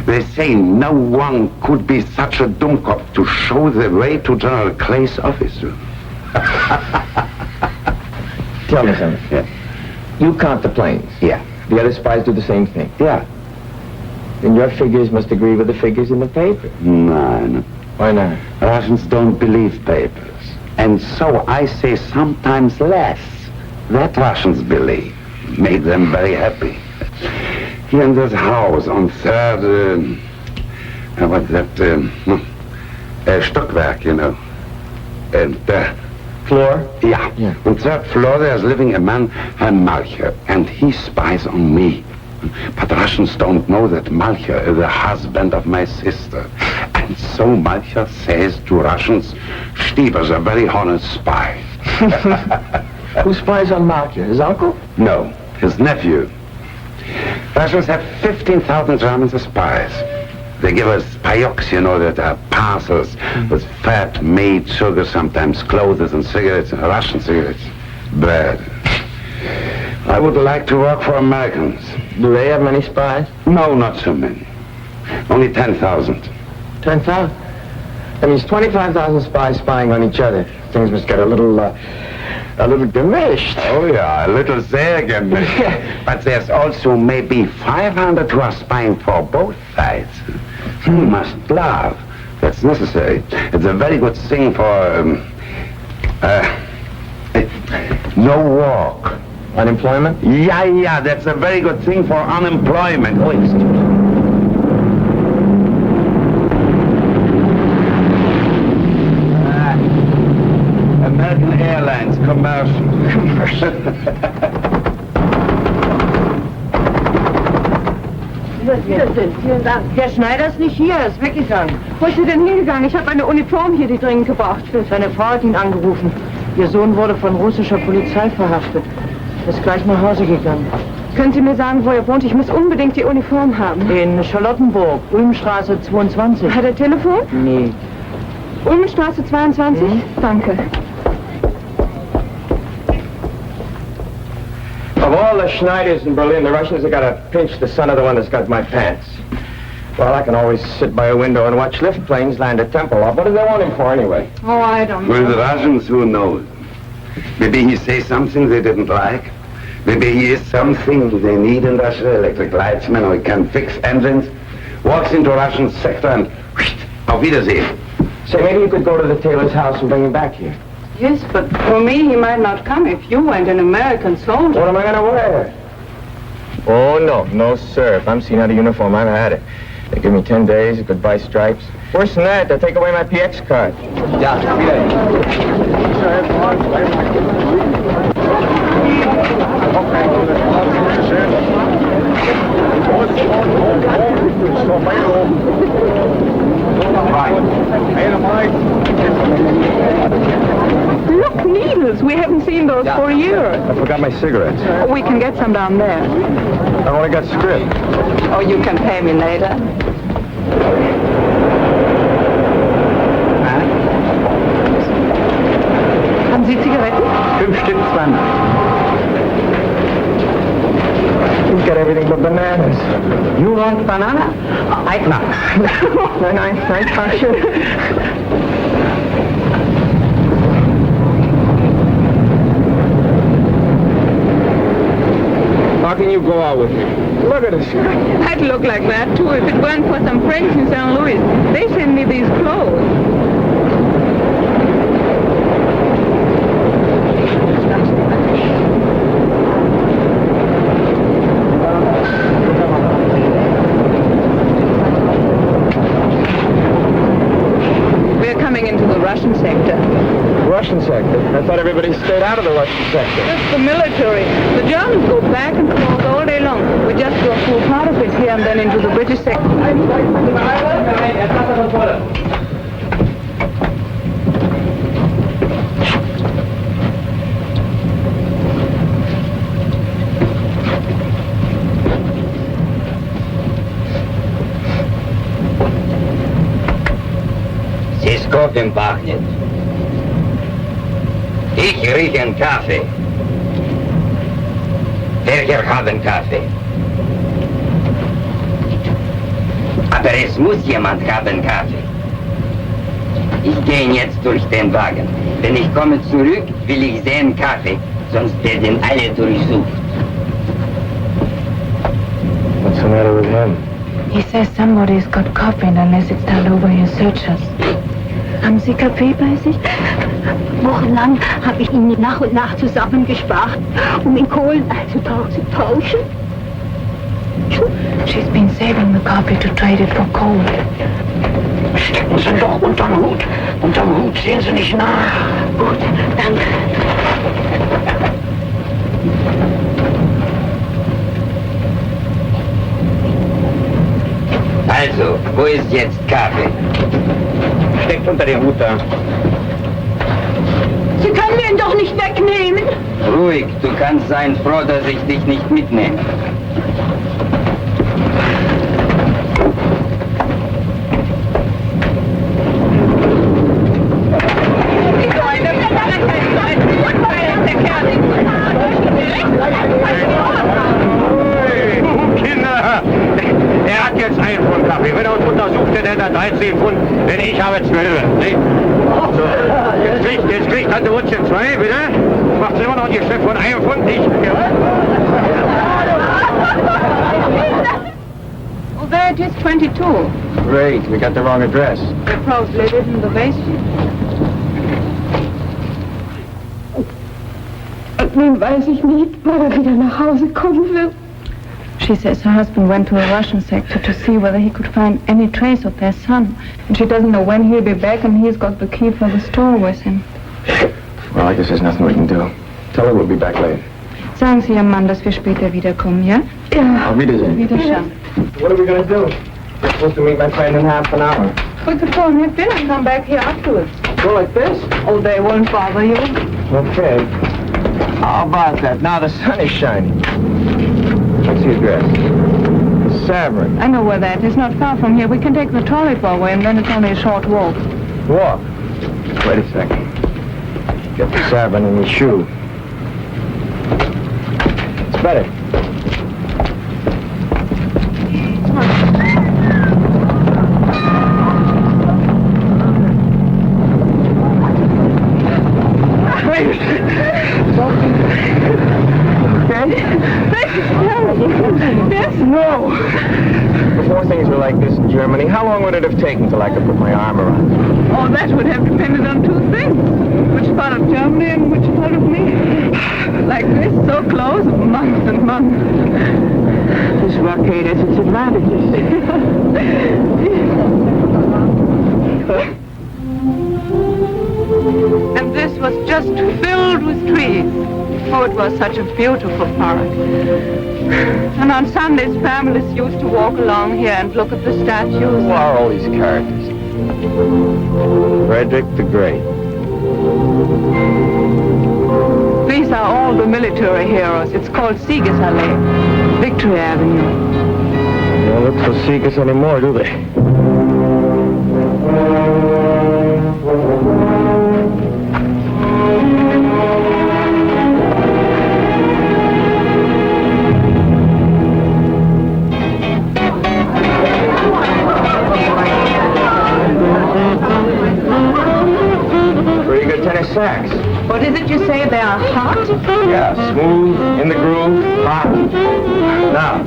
They say no one could be such a dummkopf to show the way to General Clay's office. Tell me something. Yeah. You count the planes. Yeah. The other spies do the same thing. Yeah. Then your figures must agree with the figures in the paper. No. Why not? Russians don't believe papers. And so I say sometimes less. That Russians believe. Made them very happy. Here in this house on third, what's that, Stockwerk, you know. And floor? Yeah. On third floor there's living a man, Herr Malcher, and he spies on me. But Russians don't know that Malcher is the husband of my sister. And so Malcher says to Russians, Stieber's a very honest spy. Who spies on Malcher? His uncle? No, his nephew. Russians have 15,000 Germans as spies. They give us payocks, you know, that are parcels with fat, meat, sugar, sometimes clothes and cigarettes, Russian cigarettes. Bad. I would like to work for Americans. Do they have many spies? No, not so many. Only 10,000. 10,000? That means 25,000 spies spying on each other. Things must get a little gemished. Oh, yeah, a little sehr gemished. But there's also maybe 500 who are spying for both sides. You must laugh. That's necessary. It's a very good thing for, no work. Unemployment? Yeah, that's a very good thing for unemployment. Oh, excuse me. American Airlines, commercial. Vielen Dank. Herr Schneider ist nicht hier, er ist weggegangen. Wo ist er denn hingegangen? Ich habe eine Uniform hier, die dringend gebraucht wird. Seine Frau hat ihn angerufen. Ihr Sohn wurde von russischer Polizei verhaftet. Er ist gleich nach Hause gegangen. Können Sie mir sagen, wo er wohnt? Ich muss unbedingt die Uniform haben. In Charlottenburg, Ulmstraße 22. Hat er Telefon? Nee. Ulmenstraße 22? Danke. Of all the Schneiders in Berlin, the Russians have got to pinch the son of the one that's got my pants. Well, I can always sit by a window and watch lift planes land at Tempelhof. What do they want him for anyway? Oh, I don't know. Well, the Russians, who knows? Maybe he says something they didn't like. Maybe he is something they need in Russia, electric lightsman, or he can fix engines. Walks into a Russian sector and auf Wiedersehen. Say, maybe you could go to the tailor's house and bring him back here. Yes, but for me, he might not come if you weren't an American soldier. What am I going to wear? Oh, no, sir. If I'm seen out of uniform, I've had it. They give me 10 days, goodbye stripes. Worse than that, they'll take away my PX card. Ja, Look, needles. We haven't seen those for a year. I forgot my cigarettes. We can get some down there. I've only got script. Oh, you can pay me later. Haben Sie Zigaretten? 5 Stück 20. You've got everything but bananas. You want banana? I'd not. Nein, danke. How can you go out with me? Look at this. I'd look like that, too, if it weren't for some friends in St. Louis. They send me these clothes. Russian sector. Russian sector? I thought everybody stayed out of the Russian sector. That's the military. The Germans go back and forth all day long. We just go through part of it here and then into the British sector. Кофе пахнет. Ich rieche einen Kaffee. Welcher haben Kaffee? Aber es muss jemand haben Kaffee. Ich gehe jetzt durch den Wagen. Wenn ich komme zurück, will ich sehen Kaffee, sonst werden alle durchsucht. What's the matter with him? He says somebody's got coffee unless it's turned over his searchers. Haben Sie Kaffee bei sich? Wochenlang habe ich ihn nach und nach zusammengespart, in Kohlen einzutauschen. She's been saving the coffee to trade it for coal. Stecken Sie doch unterm Hut. Unterm Hut sehen Sie nicht nach. Gut, danke. Also, wo ist jetzt Kaffee? Steckt unter dem Hut da. Sie können mir ihn doch nicht wegnehmen. Ruhig, du kannst sein froh, dass ich dich nicht mitnehme. Er hat jetzt 1 Pfund Kaffee. Wenn er uns untersucht, dann hätte er 13 Pfund, denn ich habe 12. Nicht? So, jetzt kriegt Tante Wutschen 2, bitte. Macht immer noch ein Geschäft von 1 Pfund. Oh, there it is, 22. Great, we got the wrong address. They probably live in the basement. Nun weiß ich nicht, wann er wieder nach Hause kommen wird. She says her husband went to a Russian sector to see whether he could find any trace of their son. And she doesn't know when he'll be back, and he's got the key for the store with him. Well, I guess there's nothing we can do. Tell her we'll be back late. Sagen Sie Ihrem Mann, dass wir später wiederkommen, ja? Ja. Auf Wiedersehen. Wiedersehen. What are we going to do? We're supposed to meet my friend in half an hour. We could go and have dinner and come back here afterwards. Go like this? Oh, they won't bother you. Okay. How about that? Now the sun is shining. What's the address? Savern. I know where that is. Not far from here. We can take the trolley away, and then it's only a short walk. Walk? Wait a second. Get the Savern in your shoe. It's better. Yes? No! Before things were like this in Germany, how long would it have taken till I could put my arm around you? Oh, that would have depended on 2 things. Which part of Germany and which part of me. Like this, so close, months and months. This blockade has its advantages. And this was just filled with trees. Oh, it was such a beautiful park. And on Sundays, families used to walk along here and look at the statues. Who are all these characters? Frederick the Great. These are all the military heroes. It's called Siegesallee, Victory Avenue. They don't look so Sieges anymore, do they? Pretty good tennis sacks. What is it you say? They are hot? Yeah, smooth, in the groove, hot. Now,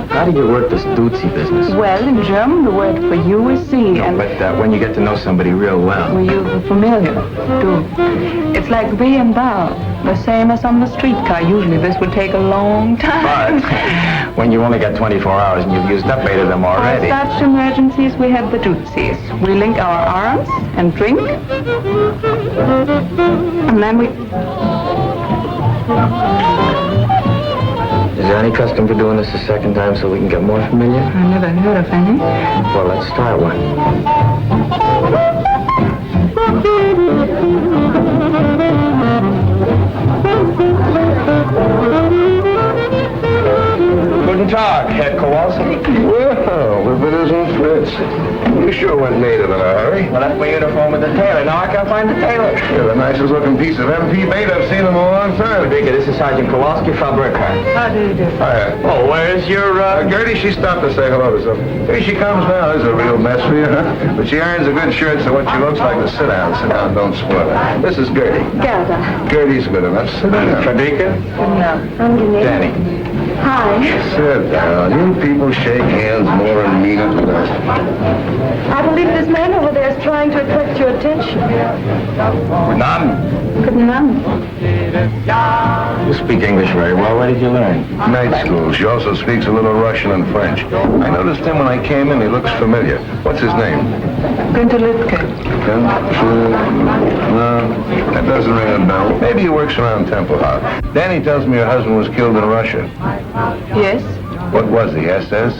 how do you work this Dutzy business? Well, in German, the word for you is Sie, and But when you get to know somebody real well. we use the familiar, du. It's like we and thou, the same as on the streetcar. Usually this would take a long time. But when you only got 24 hours and you've used up 8 of them For already. such emergencies, we have the Dutzis. We link our arms and drink, and then we... Is there any custom for doing this a second time so we can get more familiar? I never heard of any. Well, let's start one. Guten Tag, Herr Kowalski. Well, if it isn't Fritz. You sure went native in a hurry. Well, that's my uniform with the tailor. Now I can't find the tailor. You're the nicest looking piece of MP bait I've seen in a long time. Digga, this is Sergeant Kowalski from Burkhardt. How do you do? Hiya. Oh, where's your, Gertie, she stopped to say hello to something. Here she comes now. There's a real mess for you, huh? But she irons a good shirt, so what she looks like is sit down, don't spoil it. This is Gertie. Gerda. Gertie's good enough. Sit down. Frederica? Underneath. Danny. Hi. Sit down. You people shake hands more and mean it than that. I believe this man over there is trying to attract your attention. None. Guten Abend. You speak English very well. Where did you learn? Night school. She also speaks a little Russian and French. I noticed him when I came in. He looks familiar. What's his name? Günther Lütke. No, that doesn't ring a bell. Maybe he works around Temple House. Danny tells me your husband was killed in Russia. Yes? What was he, SS?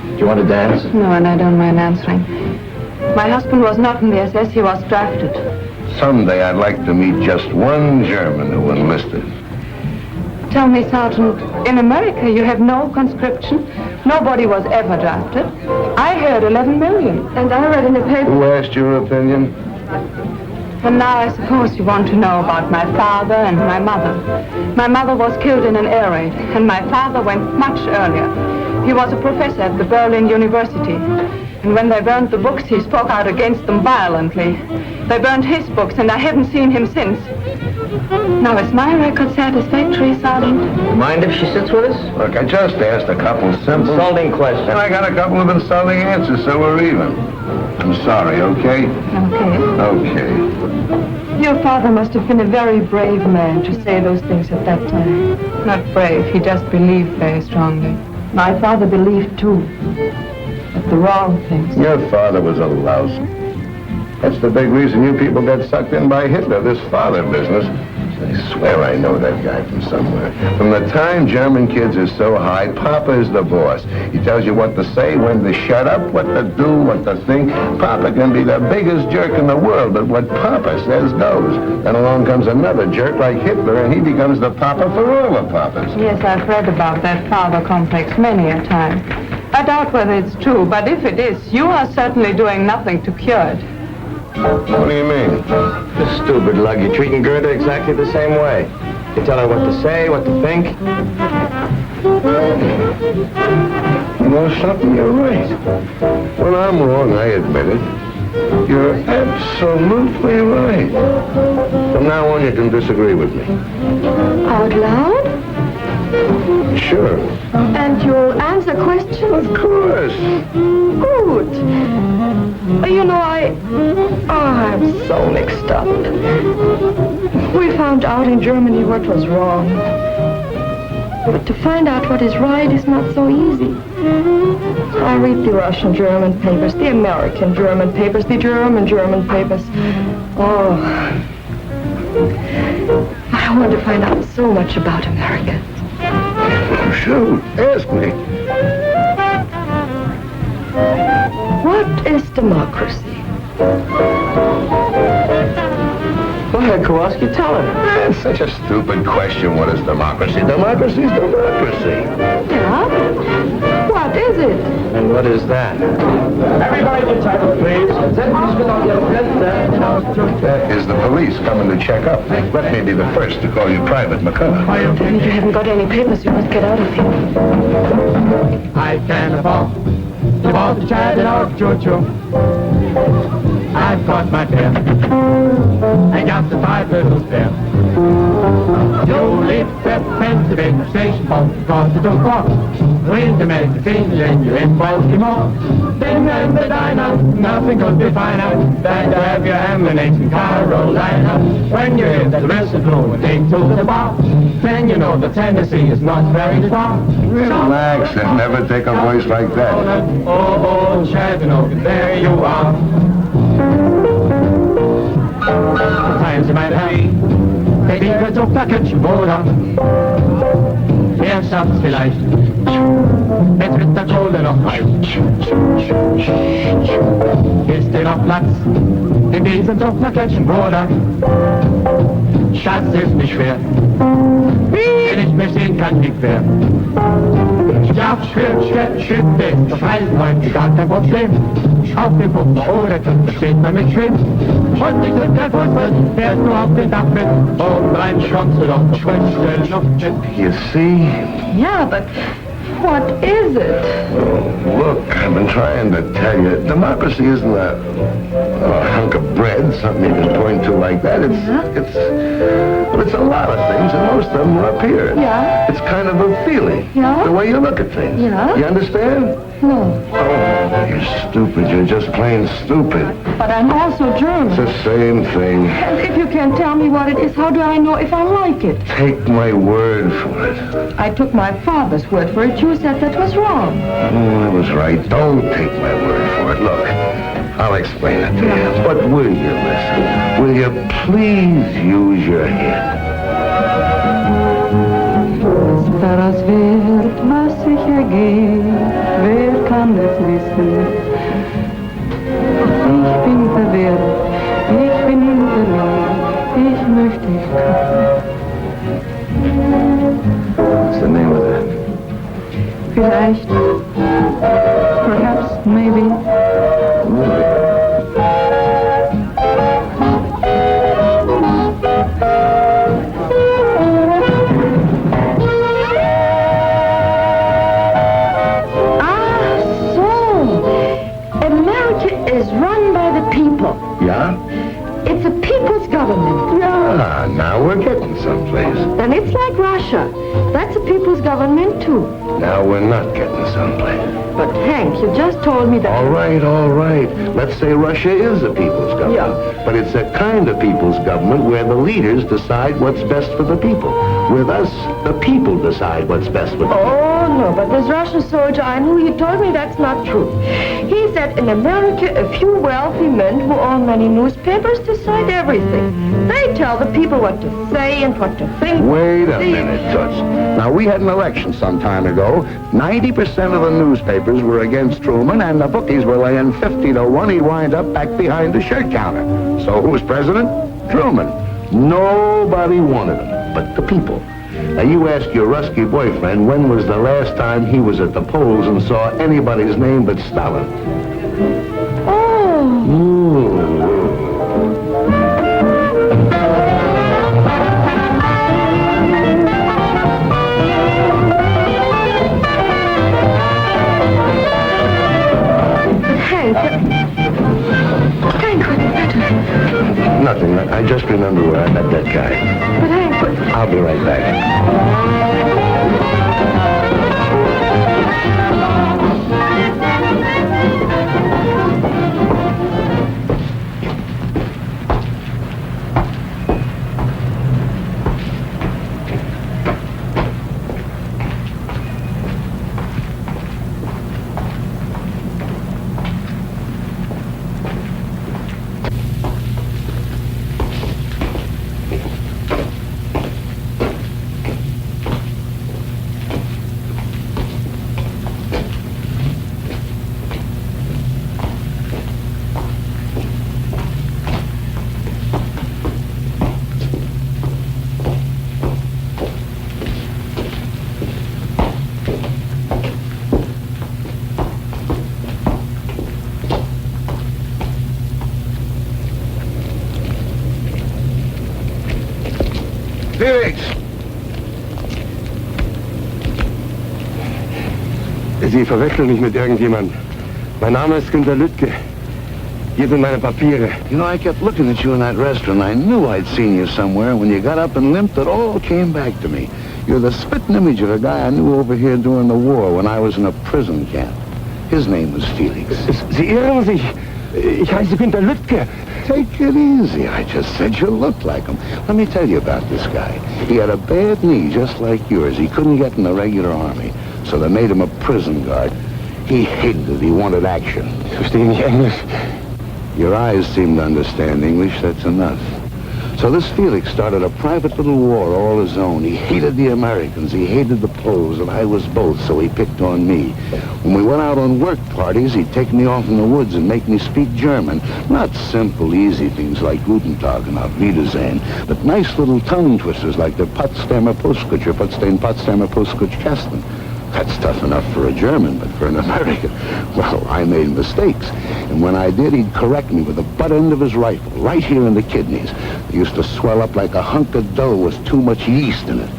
Do you want to dance? No, and I don't mind answering. My husband was not in the SS. He was drafted. Someday I'd like to meet just one German who enlisted. Tell me, Sergeant, in America you have no conscription. Nobody was ever drafted. I heard 11 million. And I read in the paper... Who asked your opinion? And now I suppose you want to know about my father and my mother. My mother was killed in an air raid, and my father went much earlier. He was a professor at the Berlin University. And when they burned the books, he spoke out against them violently. They burned his books, and I haven't seen him since. Now, is my record satisfactory, Sergeant? Mind if she sits with us? Look, I just asked a couple simple... Insulting questions. And I got a couple of insulting answers, so we're even. I'm sorry, okay? Okay. Okay. Your father must have been a very brave man to say those things at that time. Not brave, he just believed very strongly. My father believed, too. But the wrong things. Your father was a louse. That's the big reason you people got sucked in by Hitler, this father business. I swear I know that guy from somewhere. From the time German kids are so high, Papa is the boss. He tells you what to say, when to shut up, what to do, what to think. Papa can be the biggest jerk in the world, but what Papa says goes. Then along comes another jerk like Hitler, and he becomes the Papa for all the Papas. Yes, I've read about that father complex many a time. I doubt whether it's true, but if it is, you are certainly doing nothing to cure it. What do you mean? This stupid lug, you're treating Gerda exactly the same way. You tell her what to say, what to think. You know something? You're right. When I'm wrong, I admit it. You're absolutely right. From now on, you can disagree with me. Out loud? Sure. And you'll answer questions? Of course. Good. You know, I'm so mixed up. We found out in Germany what was wrong. But to find out what is right is not so easy. I read the Russian German papers, the American German papers, the German papers. Oh, I want to find out so much about America. Shoot, ask me. What is democracy? Go ahead, Kowalski, tell her. That's such a stupid question. What is democracy? Democracy is democracy. Yeah? What is it? And what is that? Everybody to title, please. Is the police coming to check up? Let me be the first to call you Private McCullough. And if you haven't got any papers, you must get out of here. I can afford the child of Choo-choo. I've got my fare. I got the 5 little spare. You leave the Pennsylvania station, across the door. When the magazine, and you're in Baltimore. Then in the diner, nothing could be finer than to have your ammunition Carolina. When you hit the restaurant and take to the bar, then you know the Tennessee is not very far. Relax and never take a voice like that. Oh, Chattanooga, there you are. Sometimes you might have the Ingrid auf der Kitchenboda. Wer schafft's vielleicht? Jetzt wird der Kohle noch heiß. Ist dir noch Platz in diesem Kitchenboda? Das ist nicht schwer. Wenn ich mich sehen kann, nicht wer. Schritt, das heißt heute gar kein Problem. Auf dem Pumper oder da steht man mit Schwimm. Und ich sind kein Fußball, fährst du auf den Dach mit. Und rein schwammst du doch frische Luft. You see? Yeah, but what is it? Look, I've been trying to tell you, democracy isn't a hunk of bread, something you can point to like that. It's a lot of things, and most of them are up here. Yeah. It's kind of a feeling. Yeah. The way you look at things. Yeah. You understand? No. Oh, you're stupid. You're just plain stupid. But I'm also German. It's the same thing. And if you can't tell me what it is, how do I know if I like it? Take my word for it. I took my father's word for it. You said that was wrong. Oh, I was right. Don't take my word for it. Look, I'll explain it to you. But will you listen? Will you please use your head? Das wird, was sich ergeht, wer kann es wissen? Ich bin verwirrt, ich bin verliebt, ich möchte dich küssen. What's the name of that? Vielleicht, perhaps, maybe. Yeah? It's a people's government. Yeah, now we're getting someplace. Then it's like Russia. That's a people's government, too. Now we're not getting someplace. But, Hank, you just told me that... All right. Let's say Russia is a people's government. Yeah. But it's a kind of people's government where the leaders decide what's best for the people. With us, the people decide what's best for the people. Oh, no, but this Russian soldier I knew, he told me that's not true. He said in America, a few wealthy men who own many newspapers decide everything. They tell the people what to say and what to think. Wait a minute, Toots. Now, we had an election some time ago. 90% of the newspapers were against Truman, and the bookies were laying 50 to 1 he'd wind up back behind the shirt counter. So who was president? Truman. Nobody wanted him but the people. Now, you ask your Rusky boyfriend when was the last time he was at the polls and saw anybody's name but Stalin. Nothing. I just remember where I met that guy. But Hank, I'll be right back. Felix! Sie verwechseln mich mit irgendjemandem. Mein Name ist Günter Lüttke. Hier sind meine Papiere. You know, I kept looking at you in that restaurant. I knew I'd seen you somewhere. When you got up and limped, it all came back to me. You're the spitting image of a guy I knew over here during the war when I was in a prison camp. His name was Felix. Sie irren sich. Ich heiße Günter Lüttke. Take it easy. I just said you looked like him. Let me tell you about this guy. He had a bad knee just like yours. He couldn't get in the regular army, so they made him a prison guard. He hated it. He wanted action. Ich verstehe nicht Englisch. Your eyes seem to understand English. That's enough. So this Felix started a private little war all his own. He hated the Americans, he hated the Poles, and I was both, so he picked on me. When we went out on work parties, he'd take me off in the woods and make me speak German. Not simple, easy things like Guten Tag and Auf Wiedersehen, but nice little tongue twisters like the Potsdamer Postkutsche or Potsdamer Postkutschkasten. That's tough enough for a German, but for an American, well, I made mistakes. And when I did, he'd correct me with the butt end of his rifle, right here in the kidneys. They used to swell up like a hunk of dough with too much yeast in it.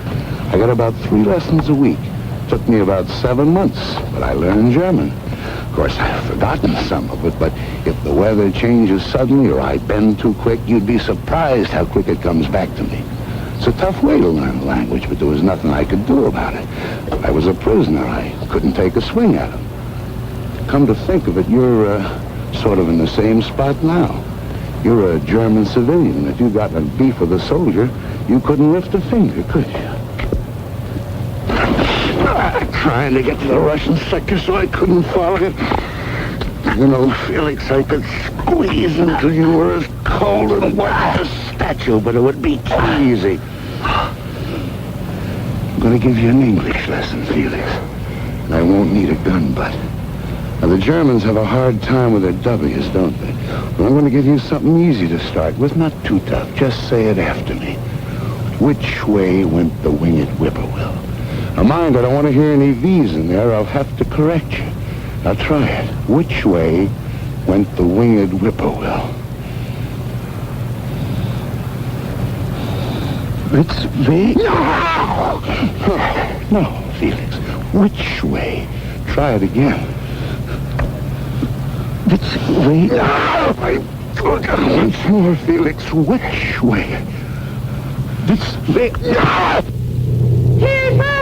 I got about 3 lessons a week. Took me about 7 months, but I learned German. Of course, I've forgotten some of it, but if the weather changes suddenly or I bend too quick, you'd be surprised how quick it comes back to me. It's a tough way to learn the language, but there was nothing I could do about it. I was a prisoner. I couldn't take a swing at him. Come to think of it, you're sort of in the same spot now. You're a German civilian. If you got a beef with a soldier, you couldn't lift a finger, could you? Trying to get to the Russian sector so I couldn't follow it. You know, Felix, I could squeeze until you were as cold and white as a statue, but it would be too easy. I'm going to give you an English lesson, Felix. And I won't need a gun butt. Now, the Germans have a hard time with their W's, don't they? Well, I'm going to give you something easy to start with, not too tough. Just say it after me. Which way went the winged whippoorwill? Now, mind, I don't want to hear any V's in there. I'll have to correct you. Now, try it. Which way went the winged whippoorwill? It's V. No! No, Felix. Which way? Try it again. It's V. No! Once more, Felix, which way? This way. Hilfe!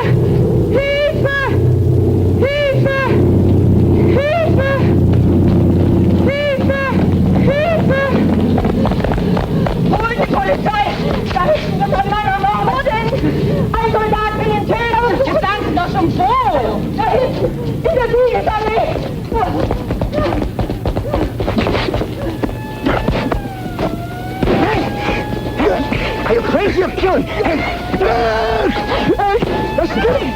Hilfe! Hilfe! Hilfe! Hilfe! Hilfe! Hol die Polizei! Da hinten ist ein Mann am Morgen! Wo denn? Ein Soldat will ihn töten! Sie standen doch schon vor! Da hinten! In der Siegesallee! Are you crazy or killing? Let's get him!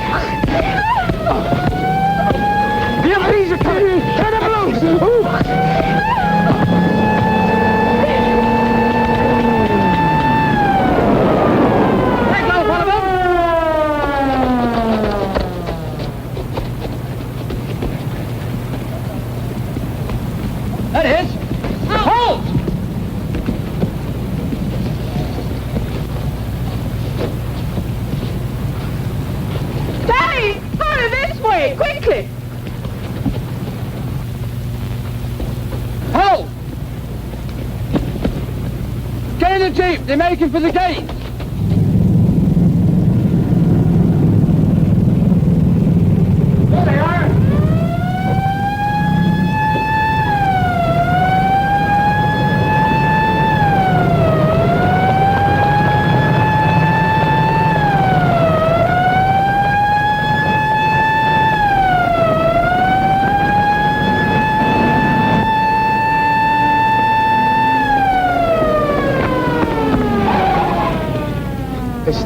The MPs are coming! Turn them loose! That is! Halt! Danny! Hurry this way! Quickly! Halt! Get in the jeep! They're making for the gate! There they are!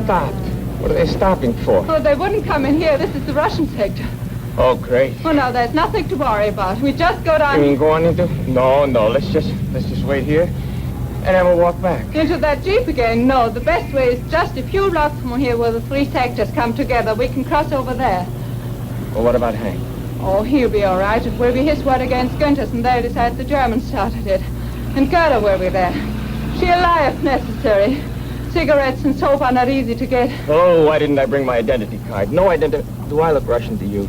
Stopped. What are they stopping for? Oh, they wouldn't come in here. This is the Russian sector. Oh, great. Oh, no, there's nothing to worry about. We just go down... You mean go on into? No, let's just wait here, and then we'll walk back. Into that jeep again? No, the best way is just a few blocks from here where the three sectors come together. We can cross over there. Well, what about Hank? Oh, he'll be all right. It will be his word against Günther's, and they'll decide the Germans started it. And Gerda will be there. She'll lie if necessary. Cigarettes and soap are not easy to get. Oh, why didn't I bring my identity card? No identity. Do I look Russian to you?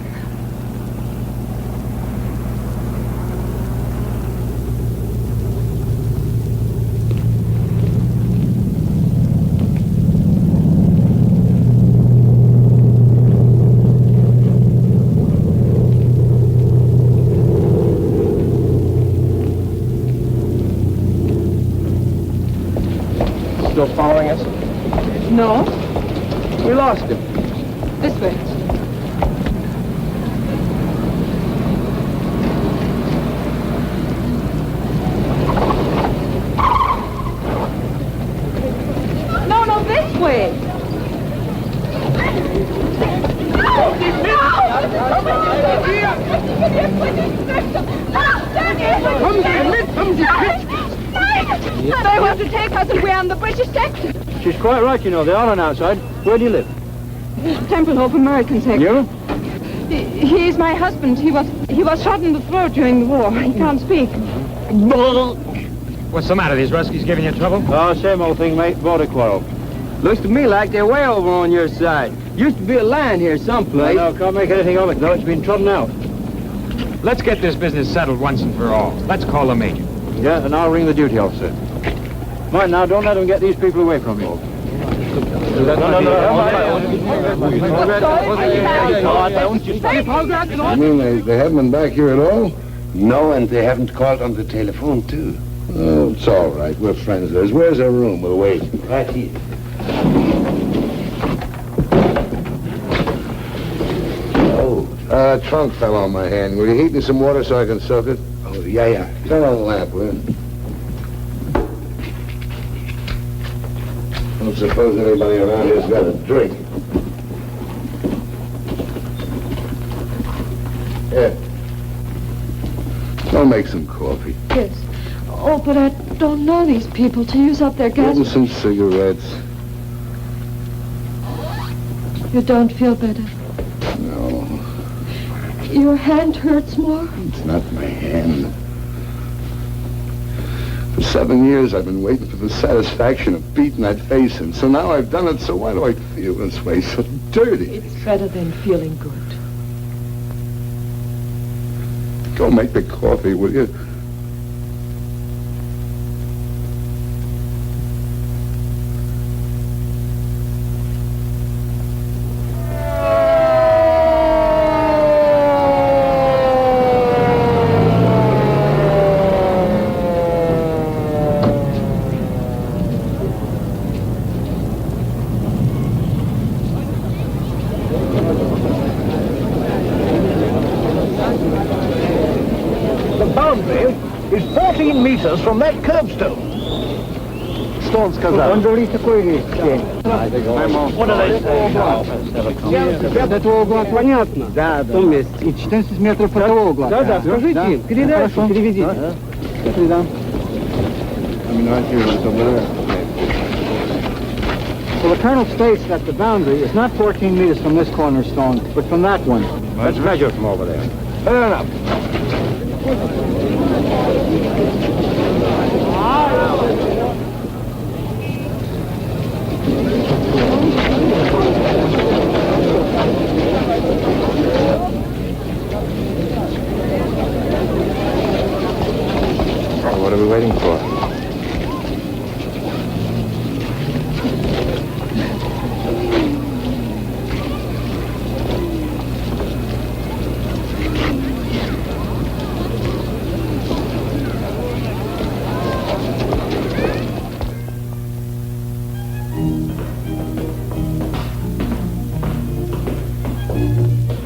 Still following us? No, We lost him. this way. No, this way. They want to take us and we're on the British sector. She's quite right, you know. They're on outside. Where do you live? Templehof American sector. You? He's my husband. He was shot in the throat during the war. He can't speak. What's the matter? These Ruskies giving you trouble? Oh, same old thing, mate. Border quarrel. Looks to me like they're way over on your side. Used to be a line here someplace. No, can't make anything of it. No, it's been trodden out. Let's get this business settled once and for all. Let's call the major. Yeah, and I'll ring the duty officer. Mind now, don't let them get these people away from you. You mean they haven't been back here at all? No, and they haven't called on the telephone, too. Oh, it's all right. We're friends of theirs. Where's their room? We'll wait. Right here. Trunk fell on my hand. Will you heat me some water so I can soak it? Oh, yeah. Turn on the lamp, will you? I don't suppose anybody around here's got a drink. Here. I'll make some coffee. Yes. Oh, but I don't know these people to use up their gas. Give them some cigarettes. You don't feel better? No, Your hand hurts more? it's not my hand. For 7 years I've been waiting for the satisfaction of beating that face in. So now I've done it, so why do I feel this way? So dirty. It's better than feeling good. Go make the coffee, will you? boundary is 14 meters from that curbstone. Что он сказал? Он говорит, такой есть день. Вот До того угла понятно? Да, да. В том месте. И 14 метров по того угла. Да, да, скажите им, передайте, переведите. Передам. So the colonel states that the boundary is not 14 meters from this cornerstone, but from that one. Let's measure from over there. Fair enough. What are we waiting for?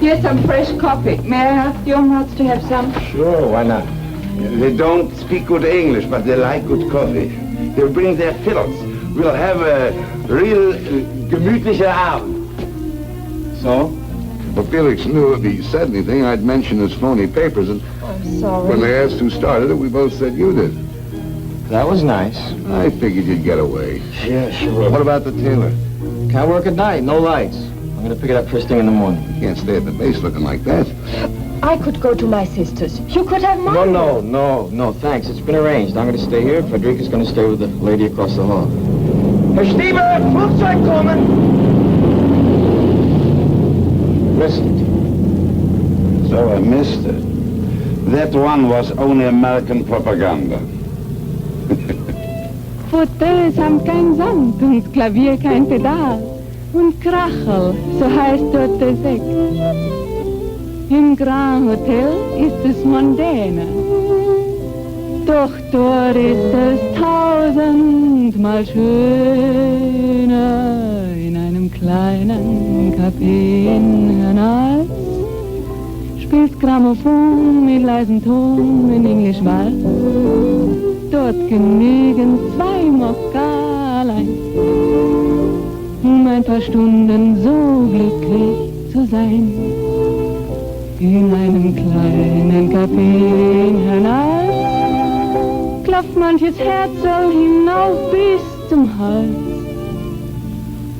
Here's some fresh coffee. May I ask your nuts to have some? Sure, why not? They don't speak good English, but they like good coffee. They'll bring their fiddles. We'll have a real gemütliche Abend. So? Well, Felix knew if he said anything, I'd mention his phony papers, and I'm sorry. when they asked who started it, we both said you did. That was nice. I figured you'd get away. Yeah, sure. What about the tailor? Can't work at night, no lights. I'm gonna pick it up first thing in the morning. You can't stay at the base looking like that. I could go to my sister's. You could have mine. No, thanks. It's been arranged. I'm gonna stay here. Frederica's gonna stay with the lady across the hall. Herr Stieber, Flugzeug kommen! Missed it. So I missed it. That one was only American propaganda. Fauteuils haben kein Sand und Klavier kein Pedal. Und Krachel, so heißt dort der Sekt. Im Grand Hotel ist es mondäner. Doch dort ist es tausendmal schöner. In einem kleinen Café in Hernals spielt Grammophon mit leisem Ton in Englisch Walz. Dort genügen 2 Mokkalein, ein paar Stunden so glücklich zu sein. In einem kleinen Café in Hernals klopft manches Herz so hinauf bis zum Hals.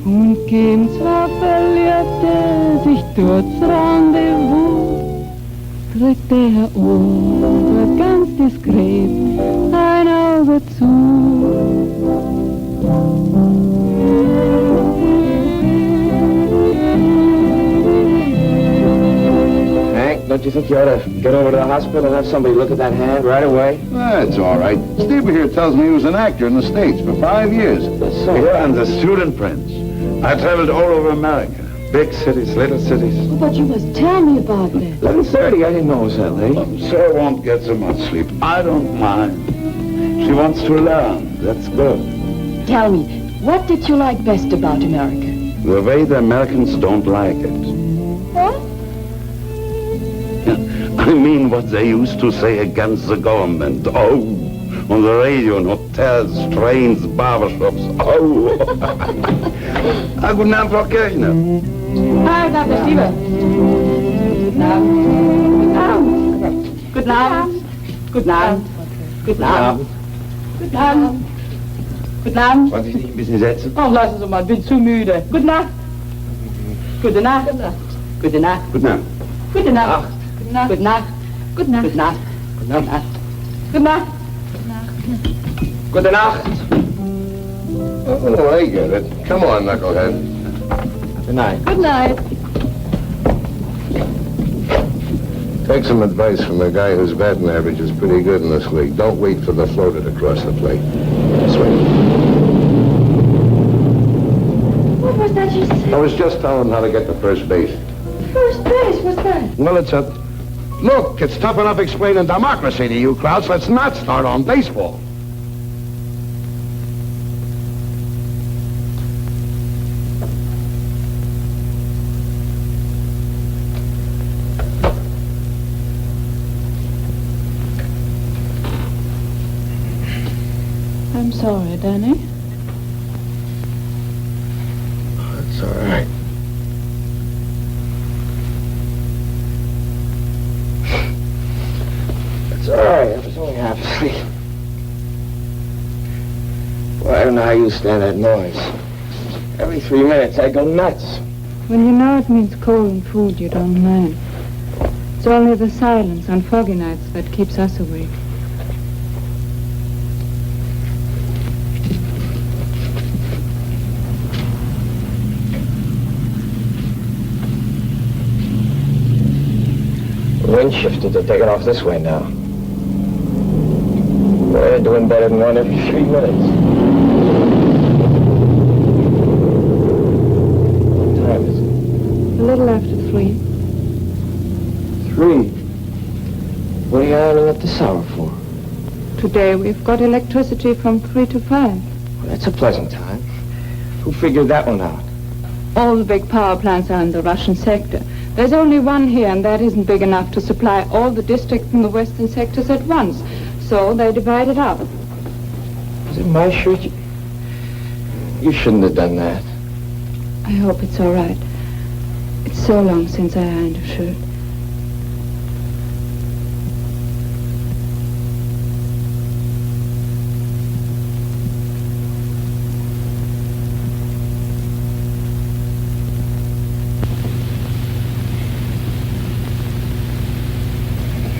Und geben zwar Verliebte sich dort's Rendezvous, drückt der Ober ganz diskret ein Auge zu. Don't you think you ought to get over to the hospital and have somebody look at that hand right away? That's all right. Steve here tells me he was an actor in the States for 5 years. Here I'm the student prince. I traveled all over America. Big cities, little cities. Oh, but you must tell me about that. 11:30. I didn't know it was that late. Sir won't get so much sleep. I don't mind. She wants to learn. That's good. Tell me, what did you like best about America? The way the Americans don't like it. What? I mean what they used to say against the government. Oh, on the radio, in hotels, trains, barbershops. Oh. Guten Abend, Frau Kirchner. Hi, Dr. Stieber. Guten Abend. Guten Abend. Guten Abend. Guten Abend. Guten Abend. Guten Abend. Wollen Sie sich ein bisschen setzen? Oh, lassen Sie mal, bin zu müde. Gute Nacht. Gute Nacht. Gute Nacht. Guten Abend. Gute Nacht. Gute Nacht. Gute Nacht. Gute Nacht. Gute Nacht. Gute Nacht. Gute Nacht. Oh, I get it. Come on, knucklehead. Good night. Good night. Take some advice from a guy whose batting average is pretty good in this league. Don't wait for the floater to cross the plate. Swing. What was that you said? I was just telling him how to get to first base. First base, what's that? Well, it's a... Look, it's tough enough explaining democracy to you, Krauts. Let's not start on baseball. sorry, Danny. That's all right. It's all right. I was only half asleep. Well, I don't know how you stand that noise. Every 3 minutes, I go nuts. When you know it means coal and food, you don't mind. It's only the silence on foggy nights that keeps us awake. The wind shifted. They're taking off this way now. Well, they're doing better than one every 3 minutes. What time is it? A little after 3. 3? What are you ironing up this hour for? Today we've got electricity from 3 to 5. Well, that's a pleasant time. Who figured that one out? All the big power plants are in the Russian sector. There's only one here, and that isn't big enough to supply all the districts in the western sectors at once. So they divide it up. Is it my shirt? You shouldn't have done that. I hope it's all right. It's so long since I ironed a shirt.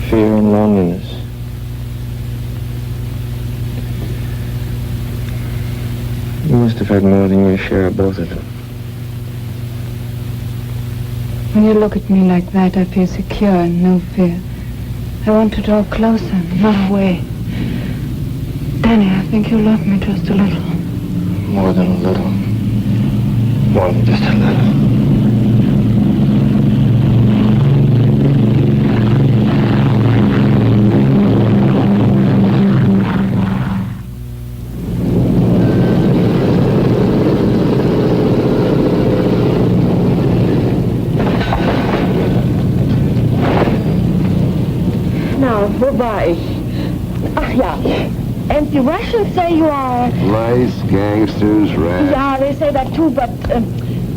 Fear and loneliness. You must have had more than your share of both of them. When you look at me like that, I feel secure and no fear. I want to draw closer, not away. Danny, I think you love me just a little. More than a little. More than just a little. Wo war ich? Ach ja. And the Russians say you are... Lice, gangsters, rats. Yeah, they say that too, but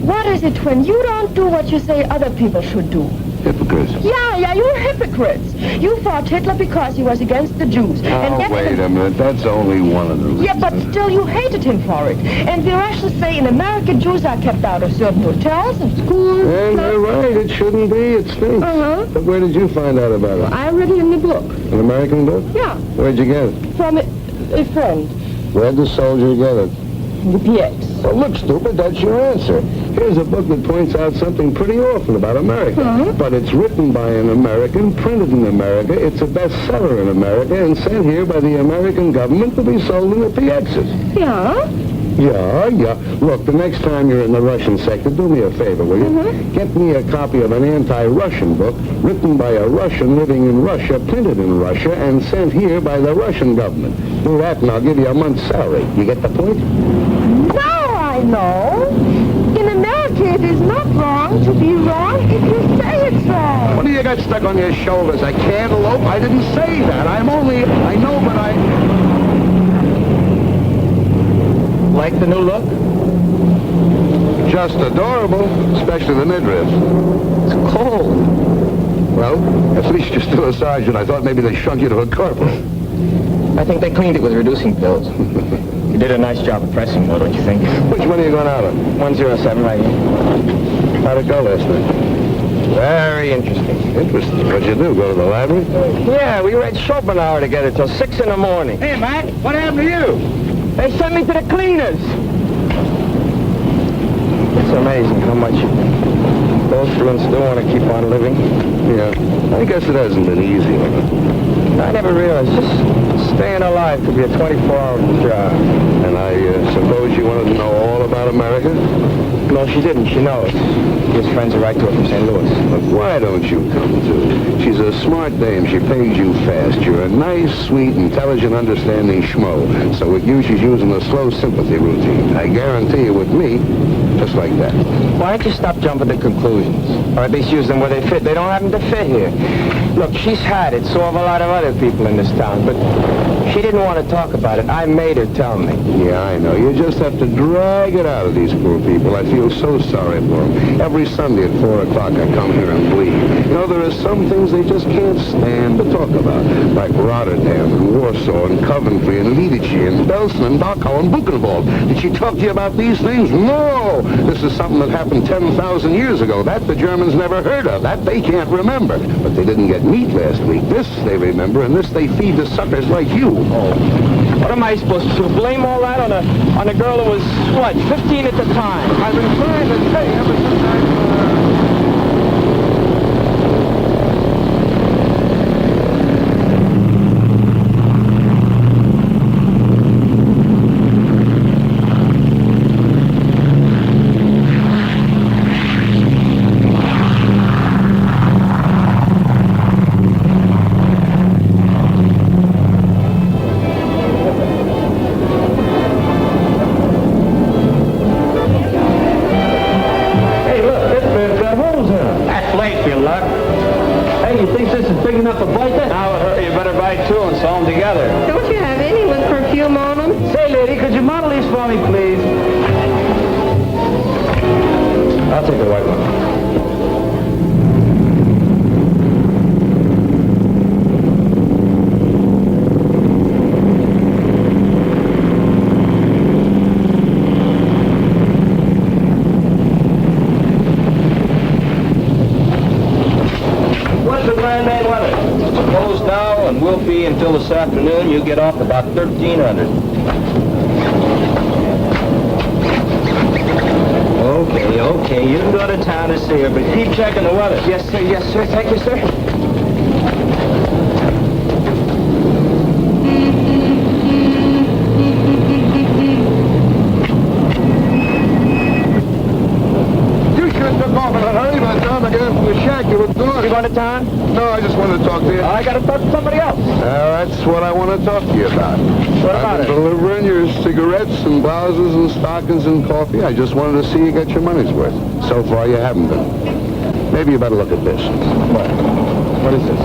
what is it when you don't do what you say other people should do? Hypocrites. Yeah, you're hypocrites. You fought Hitler because he was against the Jews. Oh, wait a minute. That's only one of the reasons. Yeah, but still you hated him for it. And the Russians say in America Jews are kept out of certain hotels and schools. And they're right. It shouldn't be. It stinks. Uh-huh. But where did you find out about it? I read it in the book. An American book? Yeah. Where'd you get it? From a friend. Where'd the soldier get it? The PX. Well, look, stupid, that's your answer. Here's a book that points out something pretty awful about America. But it's written by an American, printed in America, it's a bestseller in America, and sent here by the American government to be sold in the PXs. Yeah? Yeah. Look, the next time you're in the Russian sector, do me a favor, will you? Get me a copy of an anti-Russian book written by a Russian living in Russia, printed in Russia, and sent here by the Russian government. Do that and I'll give you a month's salary. You get the point? Now I know. In America, it is not wrong to be wrong if you say it's wrong. What do you got stuck on your shoulders? A cantaloupe? I didn't say that. I know, but I... Like the new look? Just adorable, especially the midriff. It's cold. Well, at least you're still a sergeant. I thought maybe they shrunk you to a corporal. I think they cleaned it with reducing pills. You did a nice job of pressing, though, don't you think? Which one are you going out on? 107 right here. How'd it go last night? Very interesting. Interesting. What'd you do, go to the library? Yeah, we read Schopenhauer together till 6 in the morning. Hey, Mac, what happened to you? They sent me to the cleaners. It's amazing how much you go through and still want to keep on living. Yeah, I guess it hasn't been easy. I never realized just staying alive could be a 24-hour job. And I suppose you wanted to know all about America? No, she didn't. She knows. His friends are right to her from St. Louis. Look, why don't you come to? She's a smart dame. She pays you fast. You're a nice, sweet, intelligent, understanding schmo. So she's using a slow sympathy routine. I guarantee you with me, just like that. Why don't you stop jumping to conclusions? Or at least use them where they fit. They don't happen to fit here. Look, she's had it. So have a lot of other people in this town. But She didn't want to talk about it. I made her tell me. Yeah, I know. You just have to drag it out of these poor people. I feel so sorry for them. Every Sunday at 4 o'clock I come here and bleed. You know, there are some things they just can't stand to talk about, like Rotterdam and Warsaw and Coventry and Lidice and Belsen and Dachau and Buchenwald. Did she talk to you about these things? No! This is something that happened 10,000 years ago. That the Germans never heard of. That they can't remember. But they didn't get meat last week. This they remember, and this they feed to suckers like you. Oh. What am I supposed to blame all that on a girl who was, what, 15 at the time? I've been trying to tell you ever since until this afternoon, you get off about 1,300. Okay, you can go to town to see her, but keep checking the weather. Yes, sir, thank you, sir. You should have took off in a hurry by the time I got into the shack. You were gone. You going to town? No, I just wanted to talk to you. I got to talk to somebody else. That's what I want to talk to you about. What about I've been delivering your cigarettes and blouses and stockings and coffee. I just wanted to see you get your money's worth. So far, you haven't been. Maybe you better look at this. What? What is this?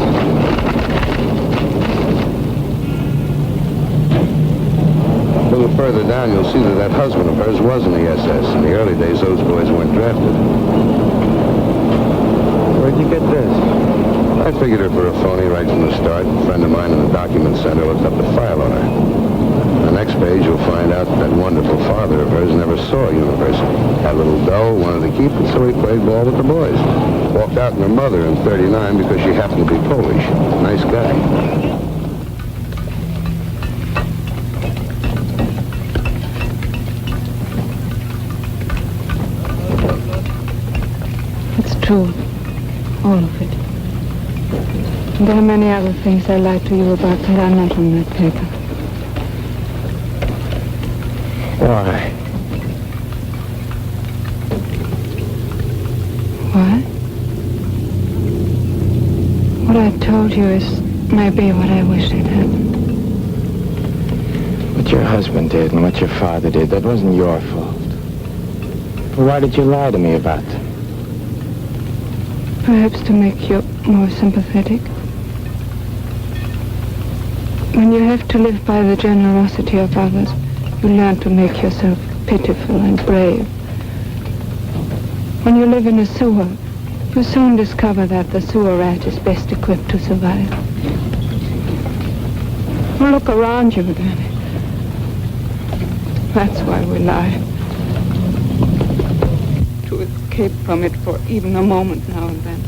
A little further down, you'll see that husband of hers was in the SS. In the early days, those boys weren't drafted. Where'd you get this? I figured her for a phony right from the start. A friend of mine in the document center looked up the file on her. On the next page, you'll find out that wonderful father of hers never saw a university. Had a little dough, wanted to keep it, so he played ball with the boys. Walked out on her mother in '39 because she happened to be Polish. Nice guy. It's true. All of it. And there are many other things I lied to you about that are not on that paper. Why? What? What I told you is maybe what I wish had happened. What your husband did and what your father did, that wasn't your fault. Well, why did you lie to me about them? Perhaps to make you more sympathetic. When you have to live by the generosity of others, you learn to make yourself pitiful and brave. When you live in a sewer, you soon discover that the sewer rat is best equipped to survive. Well, look around you, Danny. That's why we lie. To escape from it for even a moment now and then.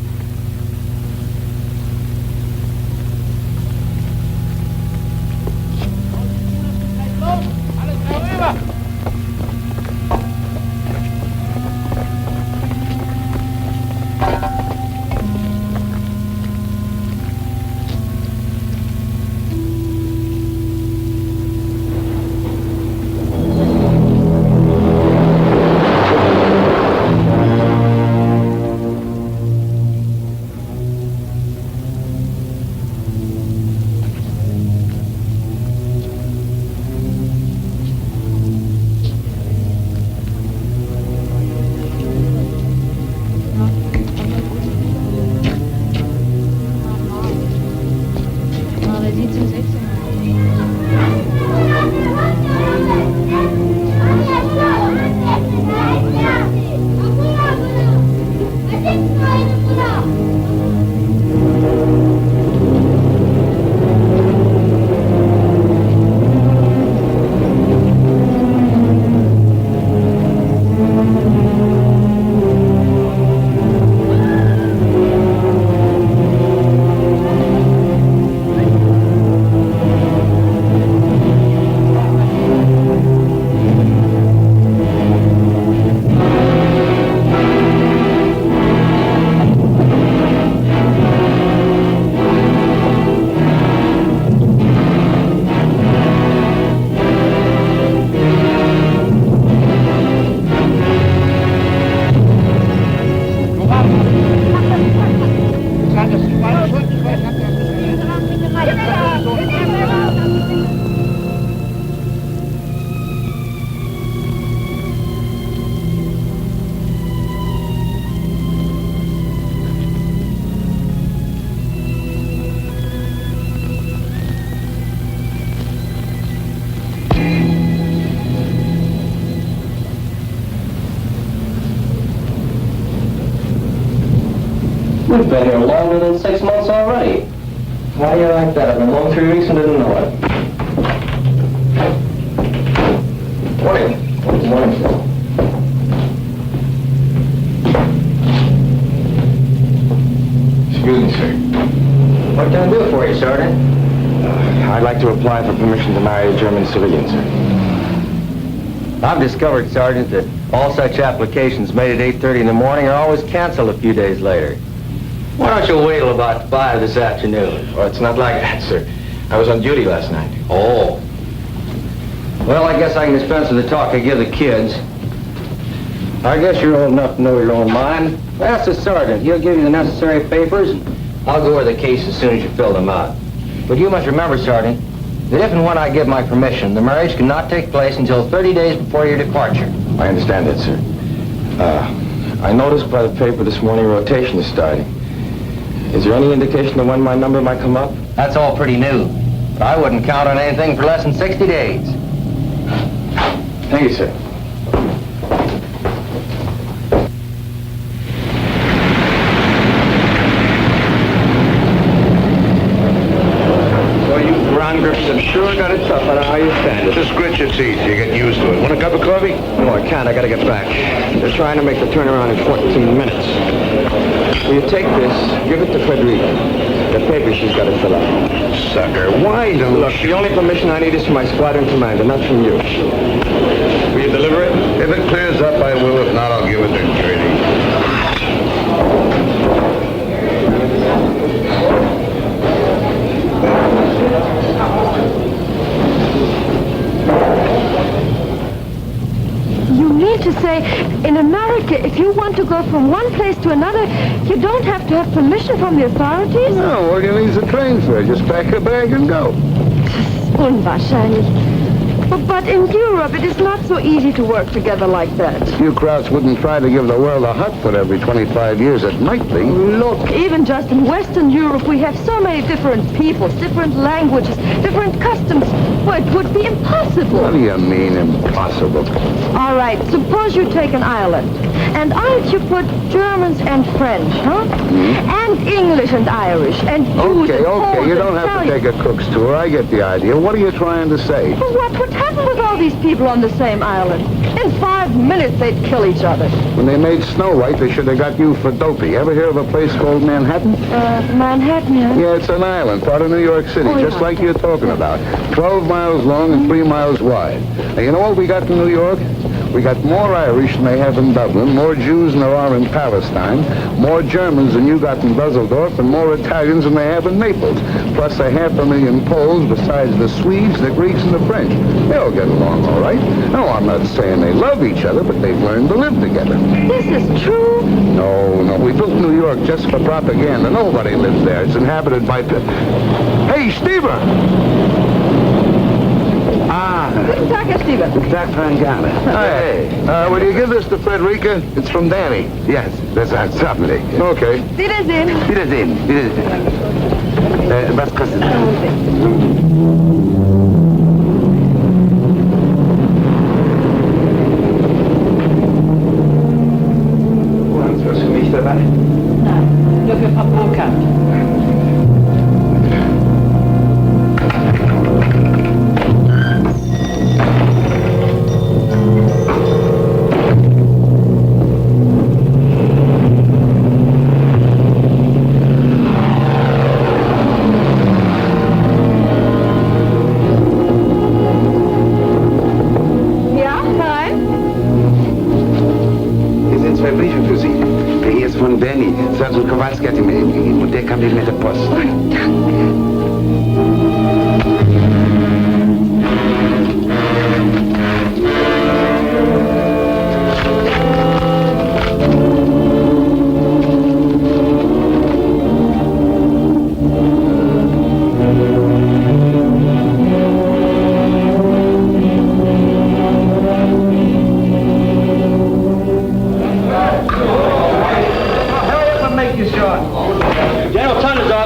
We've been here longer than 6 months already. Why do you like that? I've been home 3 weeks and didn't know it. Morning. Good morning, Phil. Excuse me, sir. What can I do for you, Sergeant? I'd like to apply for permission to marry a German civilian, sir. I've discovered, Sergeant, that all such applications made at 8:30 in the morning are always canceled a few days later. Why don't you wait till about 5 this afternoon? Well, it's not like that, sir. I was on duty last night. Oh. Well, I guess I can dispense with the talk I give the kids. I guess you're old enough to know your own mind. Ask the sergeant. He'll give you the necessary papers, and I'll go over the case as soon as you fill them out. But you must remember, Sergeant, that if and when I give my permission, the marriage cannot take place until 30 days before your departure. I understand that, sir. I noticed by the paper this morning rotation is starting. Is there any indication of when my number might come up? That's all pretty new. But I wouldn't count on anything for less than 60 days. Thank you, sir. Well, you ground grips have sure got it tough. I don't know how you stand it. Just grit your teeth. You're getting used to it. Want a cup of coffee? No, I can't. I gotta get back. They're trying to make the turnaround in 14 minutes. Will you take this, give it to Frederica. The paper she's got to fill out. Sucker, why don't Look, the only permission I need is from my squadron commander, not from you. Will you deliver it? If it clears up, I will. If not, I'll give it to Gertie. You mean to say, in America, if you want to go from one place to another, you don't have to have permission from the authorities? No, all you need is a train fare. Just pack a bag and go. Unwahrscheinlich. But in Europe, it is not so easy to work together like that. You Krauts wouldn't try to give the world a hot foot every 25 years. It might be. Look, even just in Western Europe, we have so many different peoples, different languages, different customs. Well, it would be impossible. What do you mean, impossible? All right, suppose you take an island. And aren't you put Germans and French, huh? And English and Irish, and Jews and Poles You don't and have to Italians. take a cook's tour. I get the idea. What are you trying to say? Well, what would happen with all these people on the same island? In 5 minutes, they'd kill each other. When they made Snow White, they should have got you for Dopey. Ever hear of a place called Manhattan? Manhattan, yeah? Yeah, it's an island, part of New York City, just like you're talking about. 12 miles long and 3 miles wide. Now, you know what we got in New York? We got more Irish than they have in Dublin, more Jews than there are in Palestine, more Germans than you got in Dusseldorf, and more Italians than they have in Naples, plus 500,000 Poles besides the Swedes, the Greeks, and the French. They'll get along all right. No, I'm not saying they love each other, but they've learned to live together. This is true? No, we built New York just for propaganda. Nobody lives there. It's inhabited by... Hey, Steven! Guten Tag, Herr Stieber. Guten Tag, Frank Garner. Hey, will you give this to Frederica? It's from Danny. Yes, das ist certainly. Okay. Wiedersehen. Wiedersehen. Was kostet das? Was für mich dabei? Nein, nur für Frau Burkhardt. Hier sind 2 Briefe für Sie. Der hier ist von Danny. Sergeant Kowalski hat ihn mir gegeben. Und der kam den mit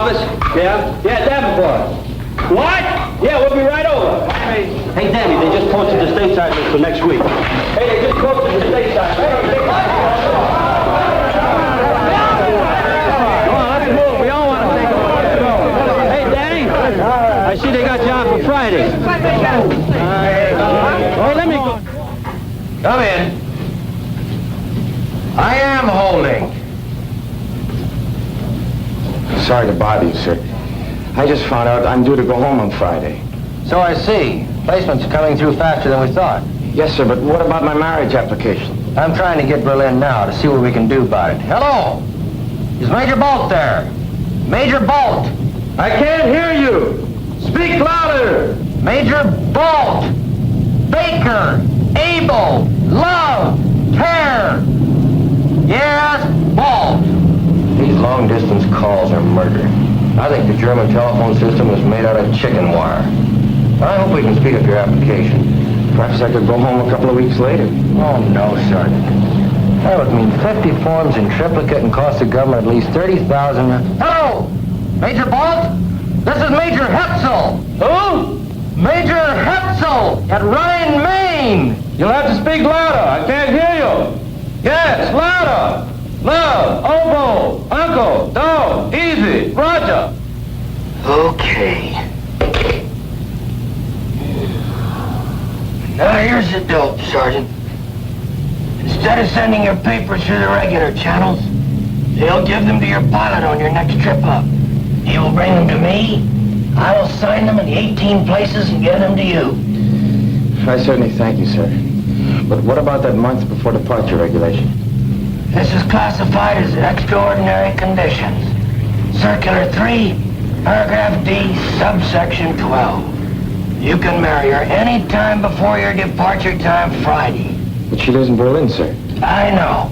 office? Yeah? Yeah, Davenport. What? Yeah, we'll be right over. Hey, Danny, they just posted the stateside list for next week. Hey, they just posted the stateside. Come on, let's move. We all want to take a look. Hey, Danny, I see they got you on for Friday. Oh, let me go. Come in. I am holding. Sorry to bother you, sir. I just found out I'm due to go home on Friday. So I see. Placement's coming through faster than we thought. Yes, sir, but what about my marriage application? I'm trying to get Berlin now to see what we can do about it. Hello? Is Major Bolt there? Major Bolt! I can't hear you. Speak louder. Major Bolt! Baker! Abel! Love! Care! Yes, Bolt! These long-distance calls are murder. I think the German telephone system was made out of chicken wire. I hope we can speed up your application. Perhaps I could go home a couple of weeks later. Oh, no, Sergeant. That would mean 50 forms in triplicate and cost the government at least 30,000. Hello! Major Bolt? This is Major Hetzel. Who? Major Hetzel at Rhine, Maine. You'll have to speak louder. I can't hear you. Yes, louder. Love, oboe, uncle, dog, easy, Roger. Okay. Now here's the dope, Sergeant. Instead of sending your papers through the regular channels, they'll give them to your pilot on your next trip up. He will bring them to me. I will sign them in the 18 places and give them to you. I certainly thank you, sir. But what about that month before departure regulation? This is classified as extraordinary conditions. Circular 3, paragraph D, subsection 12. You can marry her any time before your departure time Friday. But she lives in Berlin, sir. I know.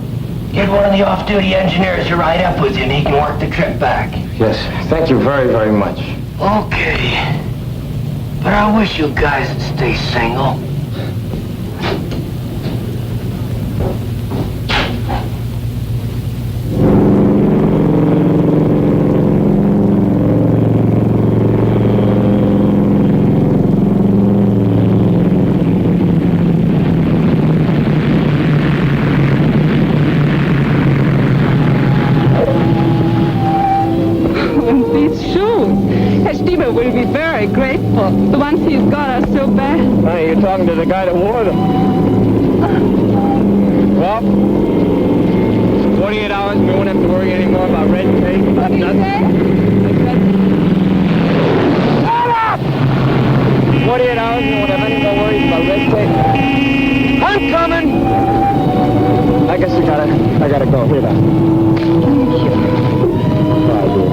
Get one of the off-duty engineers to ride up with you and he can work the trip back. Yes, thank you very, very much. Okay. But I wish you guys would stay single. Will be very grateful. The ones he's got are so bad. Honey, you're talking to the guy that wore them. Well, 48 hours, we won't have to worry anymore about red tape, about nothing. Shut up! 48 hours, we won't have any more worries about red tape. I'm coming! I guess I gotta go. Here, now. Thank you. Bye, dear.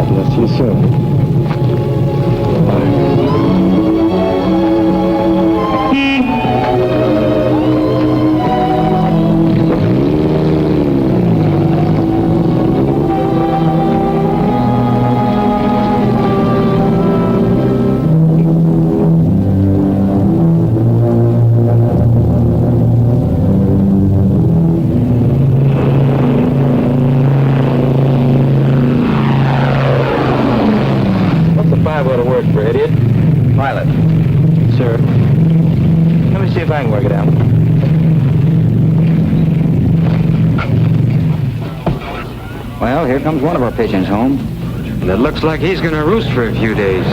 I'll see you soon. Pilot. Sir. Let me see if I can work it out. Well, here comes one of our pigeons home. And it looks like he's going to roost for a few days.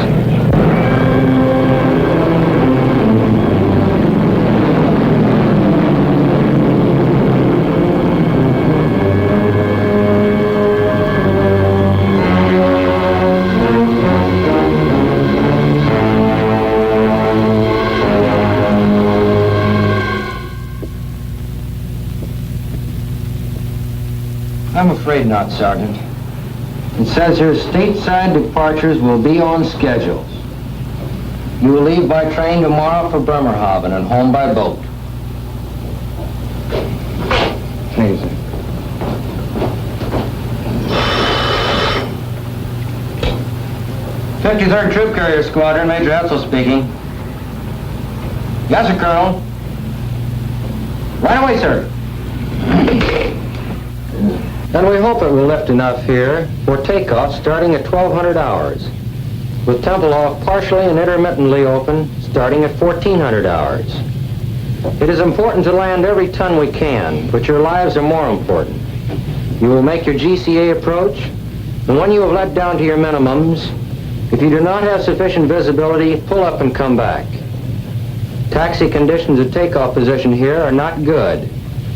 I'm afraid not, Sergeant. It says here stateside departures will be on schedules. You will leave by train tomorrow for Bremerhaven and home by boat. Thank you, sir. '53rd Troop Carrier Squadron, Major Hetzel speaking. Yes, sir, Colonel. Right away, sir. And we hope it will lift enough here for takeoff starting at 1200 hours, with Tempelhof partially and intermittently open starting at 1400 hours. It is important to land every ton we can, but your lives are more important. You will make your GCA approach, and when you have let down to your minimums, if you do not have sufficient visibility, pull up and come back. Taxi conditions at takeoff position here are not good.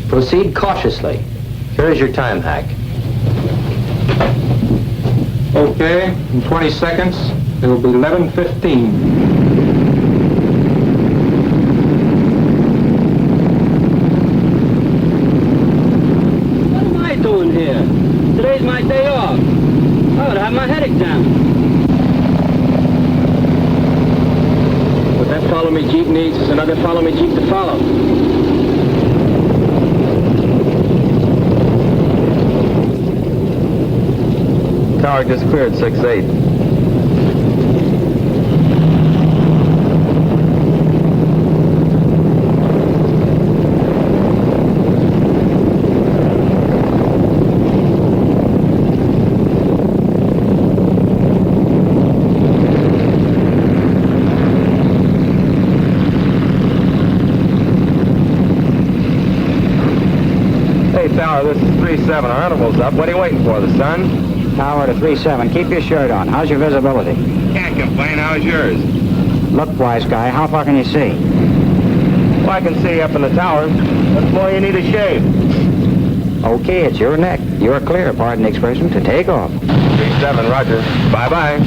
Proceed cautiously. Here is your time hack. Okay, in 20 seconds, it will be 11:15. Today's my day off. I ought to have my head examined. What that follow-me Jeep needs is another follow-me Jeep to follow. Tower just cleared 6-8. Tower, this is 3-7. Our interval's up. What are you waiting for, the sun? Tower to 3-7. Keep your shirt on. How's your visibility? Can't complain. How's yours? Look, wise guy, how far can you see? Well, I can see up in the tower. What's more, you need a shave. Okay, it's your neck. You're clear, pardon the expression, to take off. 3-7, roger. Bye-bye.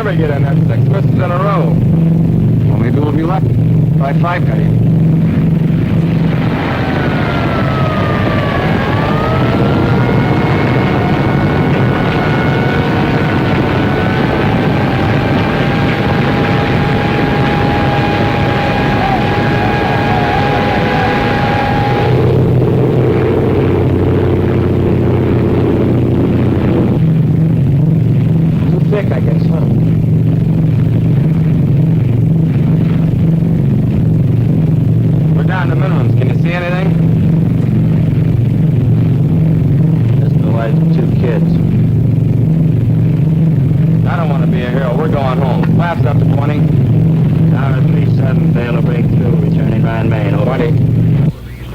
Get in that 6 misses in a row. Well, maybe we'll be lucky. Try 5 cutting. Too thick, I guess, huh? Down to minimums. Can you see anything? Just the wife and 2 kids. I don't want to be a hero. We're going home. Flaps up to 20. Tower 3-7, fail to break through. Returning line main. 20.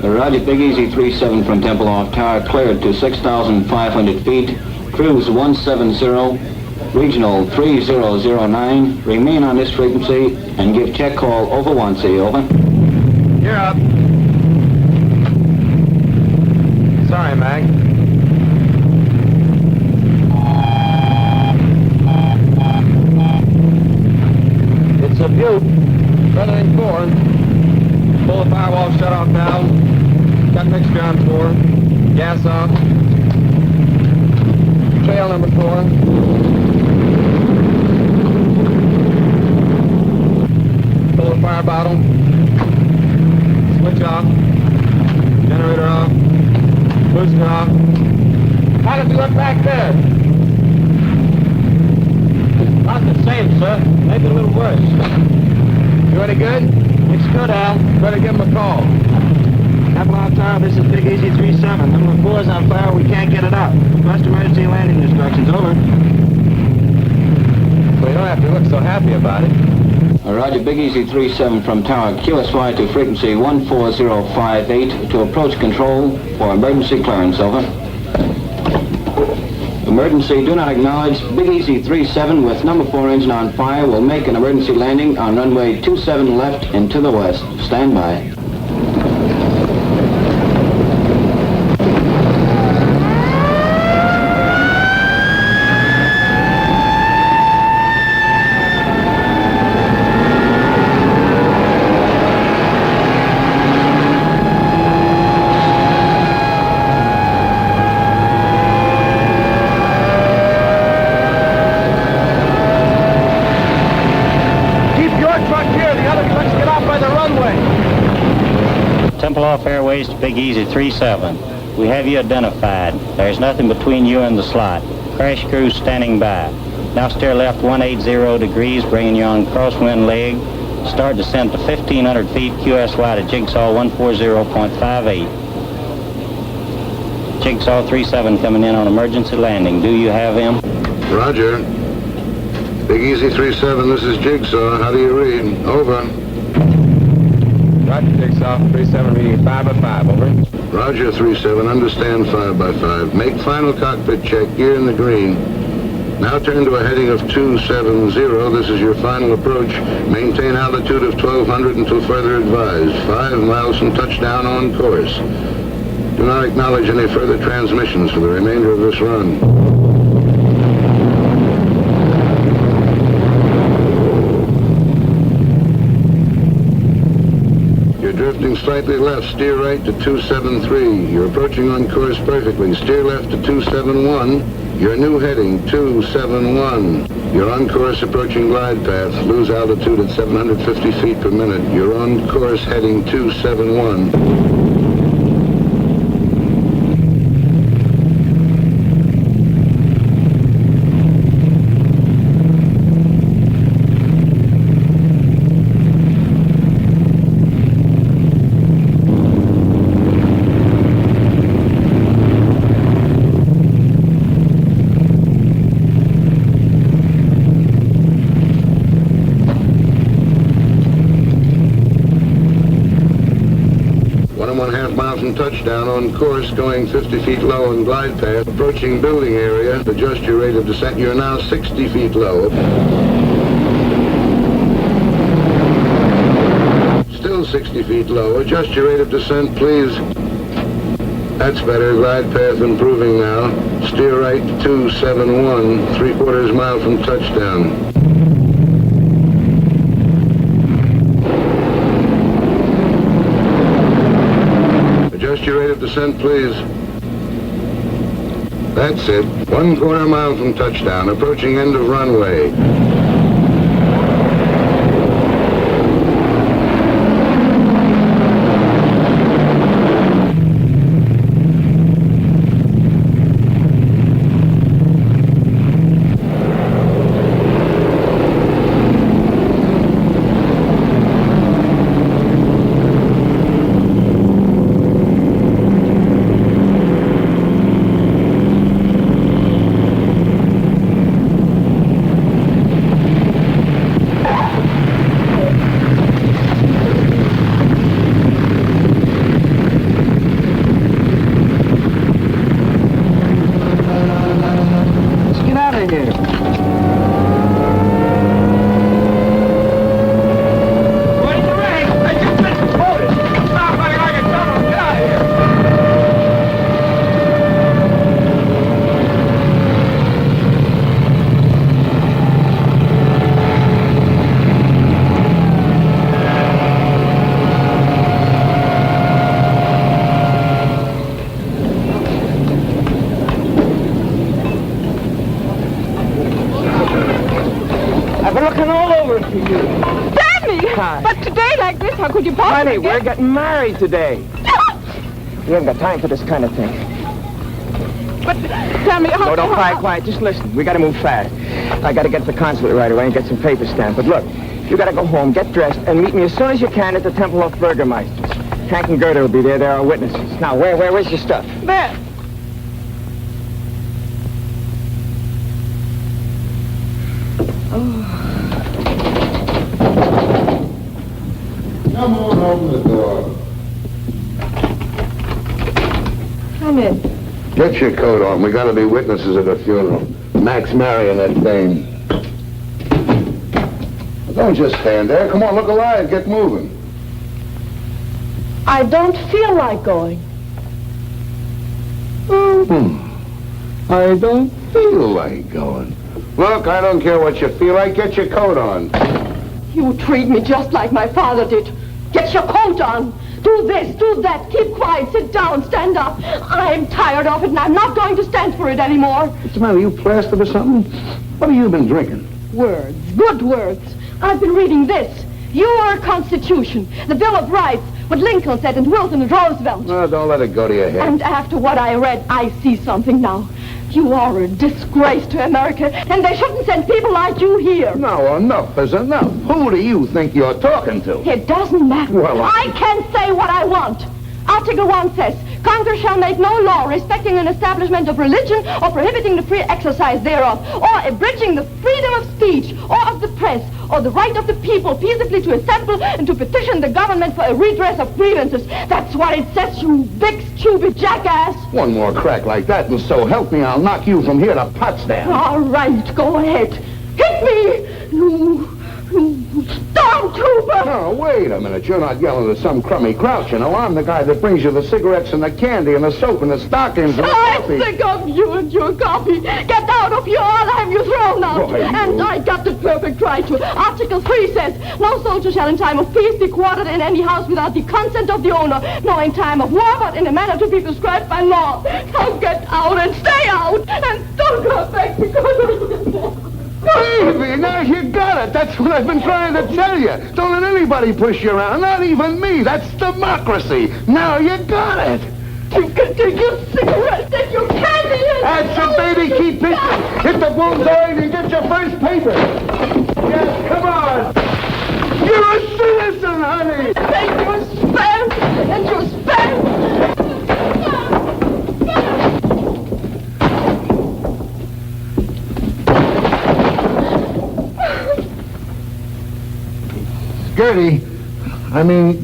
Roger, Big Easy 3-7 from Tempelhof Tower, cleared to 6,500 feet. Cruise 170, regional 3009. Remain on this frequency and give check call over 1C, over. You're up. Sorry, Mag. It's a Butte. Better than 4. Pull the firewall shut off valve. Got mixture on 4. Gas off. Trail number 4. Pull the fire bottle. Switch off. Generator off. Booster off. How did you look back there? Not the same, sir. Maybe a little worse. You any good? It's good, Al. Better give him a call. Tempelhof Tower, this is Big Easy 3-7. Number 4 is on fire. We can't get it up. Request emergency landing instructions. Over. Well, you don't have to look so happy about it. Roger, Big Easy 3-7 from Tower, QSY to frequency 14058 to approach control for emergency clearance, over. Emergency, do not acknowledge. Big Easy 3-7 with number 4 engine on fire will make an emergency landing on runway 27 left and to the west. Stand by. Your truck here, the other trucks get off by the runway. Tempelhof Airways to Big Easy 37. We have you identified. There's nothing between you and the slot. Crash crew standing by. Now steer left 180 degrees, bringing you on crosswind leg. Start descent to 1,500 feet, QSY to Jigsaw 140.58. Jigsaw 37 coming in on emergency landing. Do you have him? Roger. Big Easy 37, this is Jigsaw. How do you read? Over. Roger, Jigsaw. 37 reading 5 by 5, over. Roger, 37, understand 5 by 5. Make final cockpit check, gear in the green. Now turn to a heading of 270. This is your final approach. Maintain altitude of 1,200 until further advised. 5 miles from touchdown on course. Do not acknowledge any further transmissions for the remainder of this run. You're drifting slightly left. Steer right to 273. You're approaching on course perfectly. Steer left to 271. Your new heading, 271. You're on course approaching glide path. Lose altitude at 750 feet per minute. You're on course heading 271. Touchdown on course, going 50 feet low on glide path, approaching building area. Adjust your rate of descent. You're now 60 feet low. Still 60 feet low. Adjust your rate of descent, please. That's better. Glide path improving now. Steer right 271, 3/4 mile from touchdown. Adjust your rate of descent, please. That's it. 1/4 mile from touchdown, approaching end of runway. Honey, we're getting married today. We haven't got time for this kind of thing. But tell me, No, don't quiet. Just listen. We got to move fast. I got to get to the consulate right away and get some papers stamped. But look, you got to go home, get dressed, and meet me as soon as you can at the Tempelhof Bürgermeisters. Hank and Gerda will be there. They're our witnesses. Now, where's your stuff? There. Come on, open the door. Come in. Get your coat on. We got to be witnesses at a funeral. Max marrying that dame. Don't just stand there. Come on, look alive. Get moving. I don't feel like going. I don't feel like going. Look, I don't care what you feel like. Get your coat on. You treat me just like my father did. Get your coat on. Do this, do that. Keep quiet, sit down, stand up. I'm tired of it, and I'm not going to stand for it anymore. What's the matter? You plastered or something? What have you been drinking? Words, good words. I've been reading this. Your Constitution, the Bill of Rights, what Lincoln said and Wilson and Roosevelt. No, don't let it go to your head. And after what I read, I see something now. You are a disgrace to America, and they shouldn't send people like you here. No, enough is enough. Who do you think you're talking to? It doesn't matter. Well, I can say what I want. Article 1 says, Congress shall make no law respecting an establishment of religion or prohibiting the free exercise thereof, or abridging the freedom of speech or of the press, or the right of the people peaceably to assemble and to petition the government for a redress of grievances. That's what it says, you big, stupid jackass. One more crack like that, and so help me, I'll knock you from here to Potsdam. All right, go ahead. Hit me, you stormtrooper! No, wait a minute. You're not yelling at some crummy grouch, you know. I'm the guy that brings you the cigarettes and the candy and the soap and the stockings and the coffee. I'm sick of you and your coffee. Get out of here, I'll have you thrown out. And I got the perfect right to. Article 3 says, no soldier shall in time of peace be quartered in any house without the consent of the owner, nor in time of war, but in a manner to be prescribed by law. Now get out and stay out, and don't come back because Baby, now you got it. That's what I've been trying to tell you. Don't let anybody push you around, not even me. That's democracy. Now you got it. You can take your cigarettes and your candy and... That's it, baby. Keep pitching. Hit the bullseye and get your first paper. Yes, come on. You're a citizen, honey. Take your spam and your spam.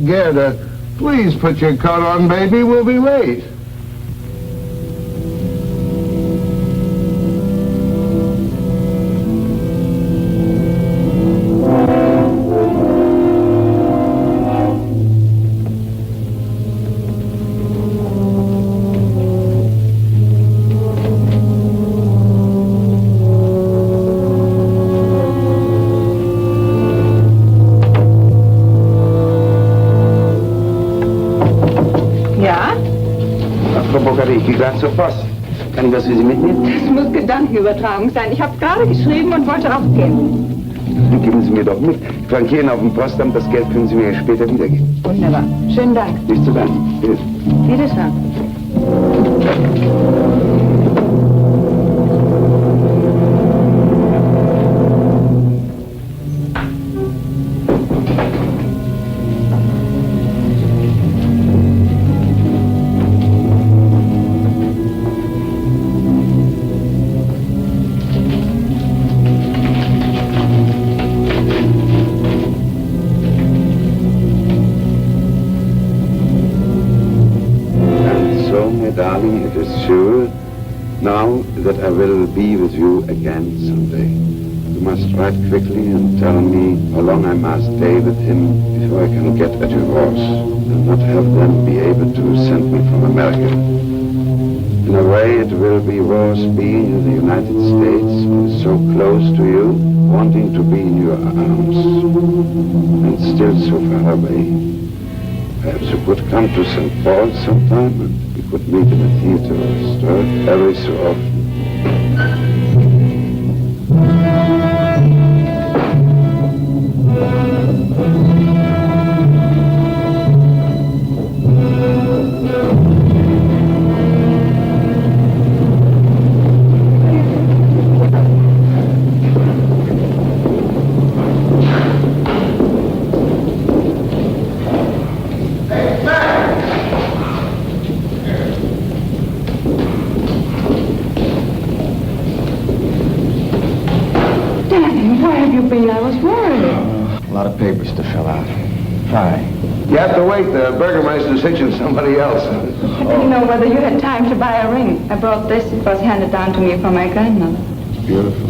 Gerda, please put your coat on, baby. We'll be late. Gerade zur Post. Kann ich was für Sie mitnehmen? Das muss Gedankenübertragung sein. Ich habe gerade geschrieben und wollte rausgehen. Dann geben Sie mir doch mit. Ich flankiere Ihnen auf dem Postamt. Das Geld können Sie mir später wiedergeben. Wunderbar. Schönen Dank. Nicht zu danken. Bitte. Wiedersehen. Darling, it is sure now that I will be with you again someday. You must write quickly and tell me how long I must stay with him before I can get a divorce and not have them be able to send me from America. In a way, it will be worse being in the United States, so close to you, wanting to be in your arms, and still so far away. Perhaps you could come to St. Paul sometime and we could meet in a theater or store every so often. Papers to fill out. Hi. You have to wait. The Burgermeister's hitching somebody else. I didn't know whether you had time to buy a ring. I brought this. It was handed down to me from my grandmother. Beautiful.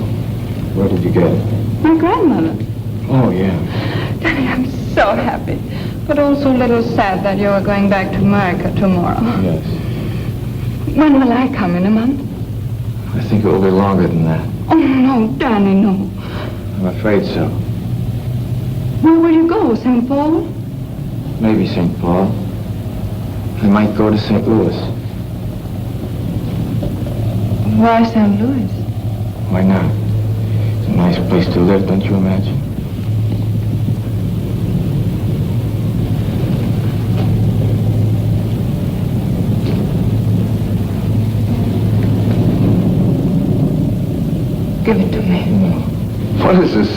Where did you get it? My grandmother. Oh, yeah. Daddy, I'm so happy. But also a little sad that you are going back to America tomorrow. Yes. When will I come? In a month? I think it will be longer than that. Oh, no, Danny, no. I'm afraid so. Where will you go? St. Paul? Maybe St. Paul. I might go to St. Louis. Why St. Louis? Why not? a nice place to live, don't you imagine? Give it to me. What is this?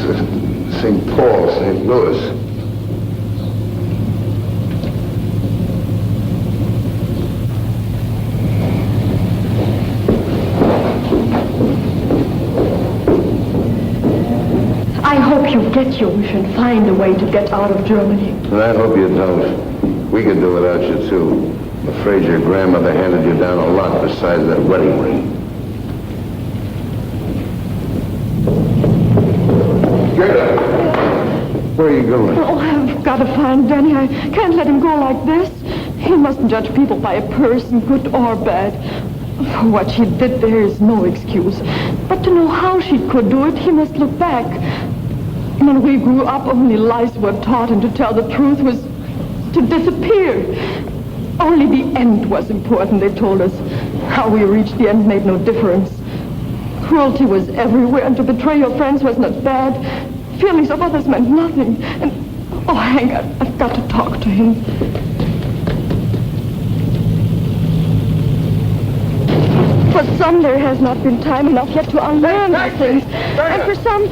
St. Paul, St. Louis? I hope you get your wish and find a way to get out of Germany. And I hope you don't. We could do without you, too. I'm afraid your grandmother handed you down a lot besides that wedding ring. Where are you going? Oh, I've got to find Danny. I can't let him go like this. He mustn't judge people by a person, good or bad. For what she did, there is no excuse. But to know how she could do it, he must look back. When we grew up, only lies were taught, and to tell the truth was to disappear. Only the end was important, they told us. How we reached the end made no difference. Cruelty was everywhere, and to betray your friends was not bad. Feelings of others meant nothing. And, oh, Hank, I've got to talk to him. For some, there has not been time enough yet to unlearn these things. And for some...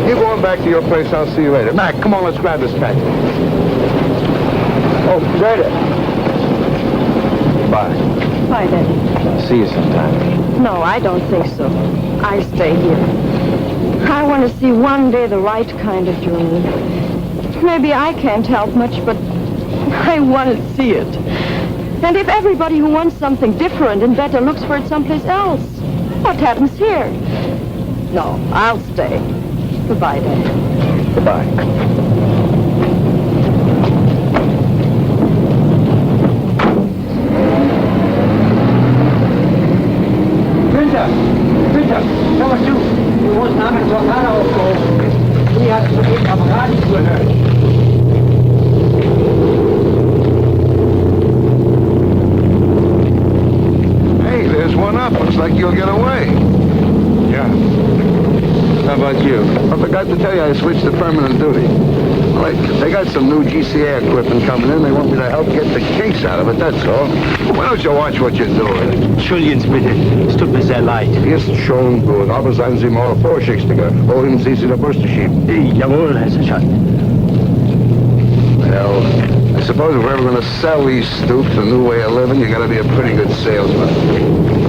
You going back to your place, I'll see you later. Mac, come on, let's grab this package. Oh, Gerda. Bye. Bye, Daddy. See you sometime. No, I don't think so. I stay here. I want to see one day the right kind of Germany. Maybe I can't help much, but I want to see it. And if everybody who wants something different and better looks for it someplace else, what happens here? No, I'll stay. Goodbye, Dad. Goodbye. Hey, there's one up. Looks like you'll get away. Yeah. How about you? I forgot to tell you I switched to permanent duty. Like, they got some new GCA equipment coming in. They want me to help get the kinks out of it, that's all. Why don't you watch what you're doing? Entschuldigen Sie bitte, es tut mir sehr leid. Ist schon gut, aber seien Sie mal vorsichtiger. Wohin Sie sich der Brüste schieben? Jawohl, Herr Sergeant. Well, I suppose if we're ever going to sell these stoops a new way of living, you got to be a pretty good salesman.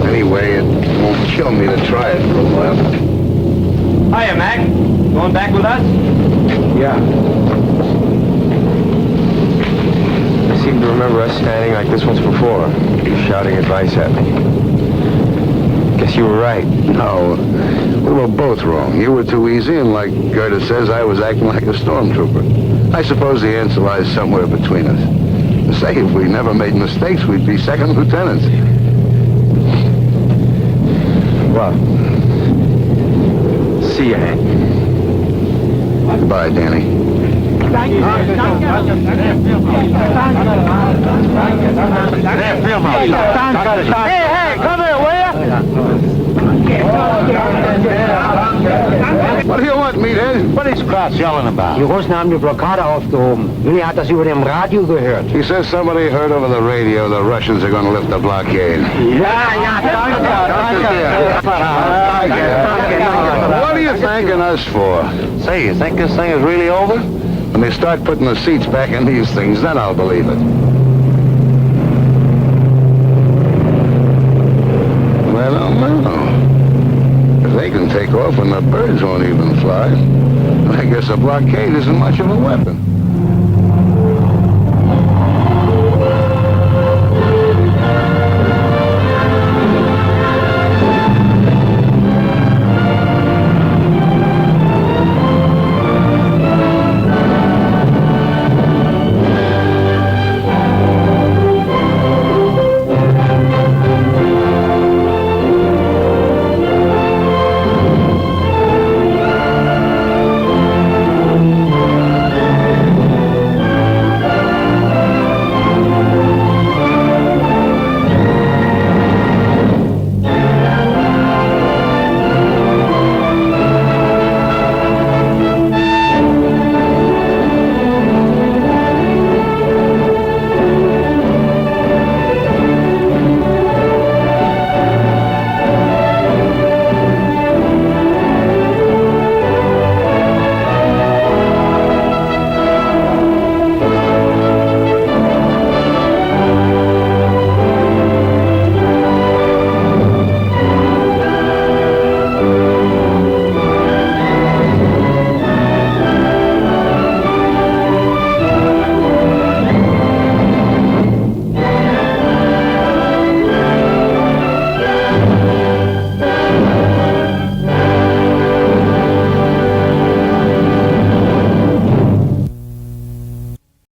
Anyway, it won't kill me to try it for a while. Hiya, Mac. Going back with us? Yeah. I seem to remember us standing like this once before, shouting advice at me. Guess you were right. No, we were both wrong. You were too easy, and like Gerda says, I was acting like a stormtrooper. I suppose the answer lies somewhere between us. Say, if we never made mistakes, we'd be second lieutenants. Well, see you, Hank. Goodbye, Danny. Hey, come here, will you? What do you want, meathead? What is Kraus yelling about? Die Russen haben die Blockade aufgehoben. Willi hat das über dem Radio gehört. He says somebody heard over the radio the Russians are going to lift the blockade. What are you thanking us for? Say, you think this thing is really over? When they start putting the seats back in these things, then I'll believe it. Well, I don't know. If they can take off when the birds won't even fly, I guess a blockade isn't much of a weapon.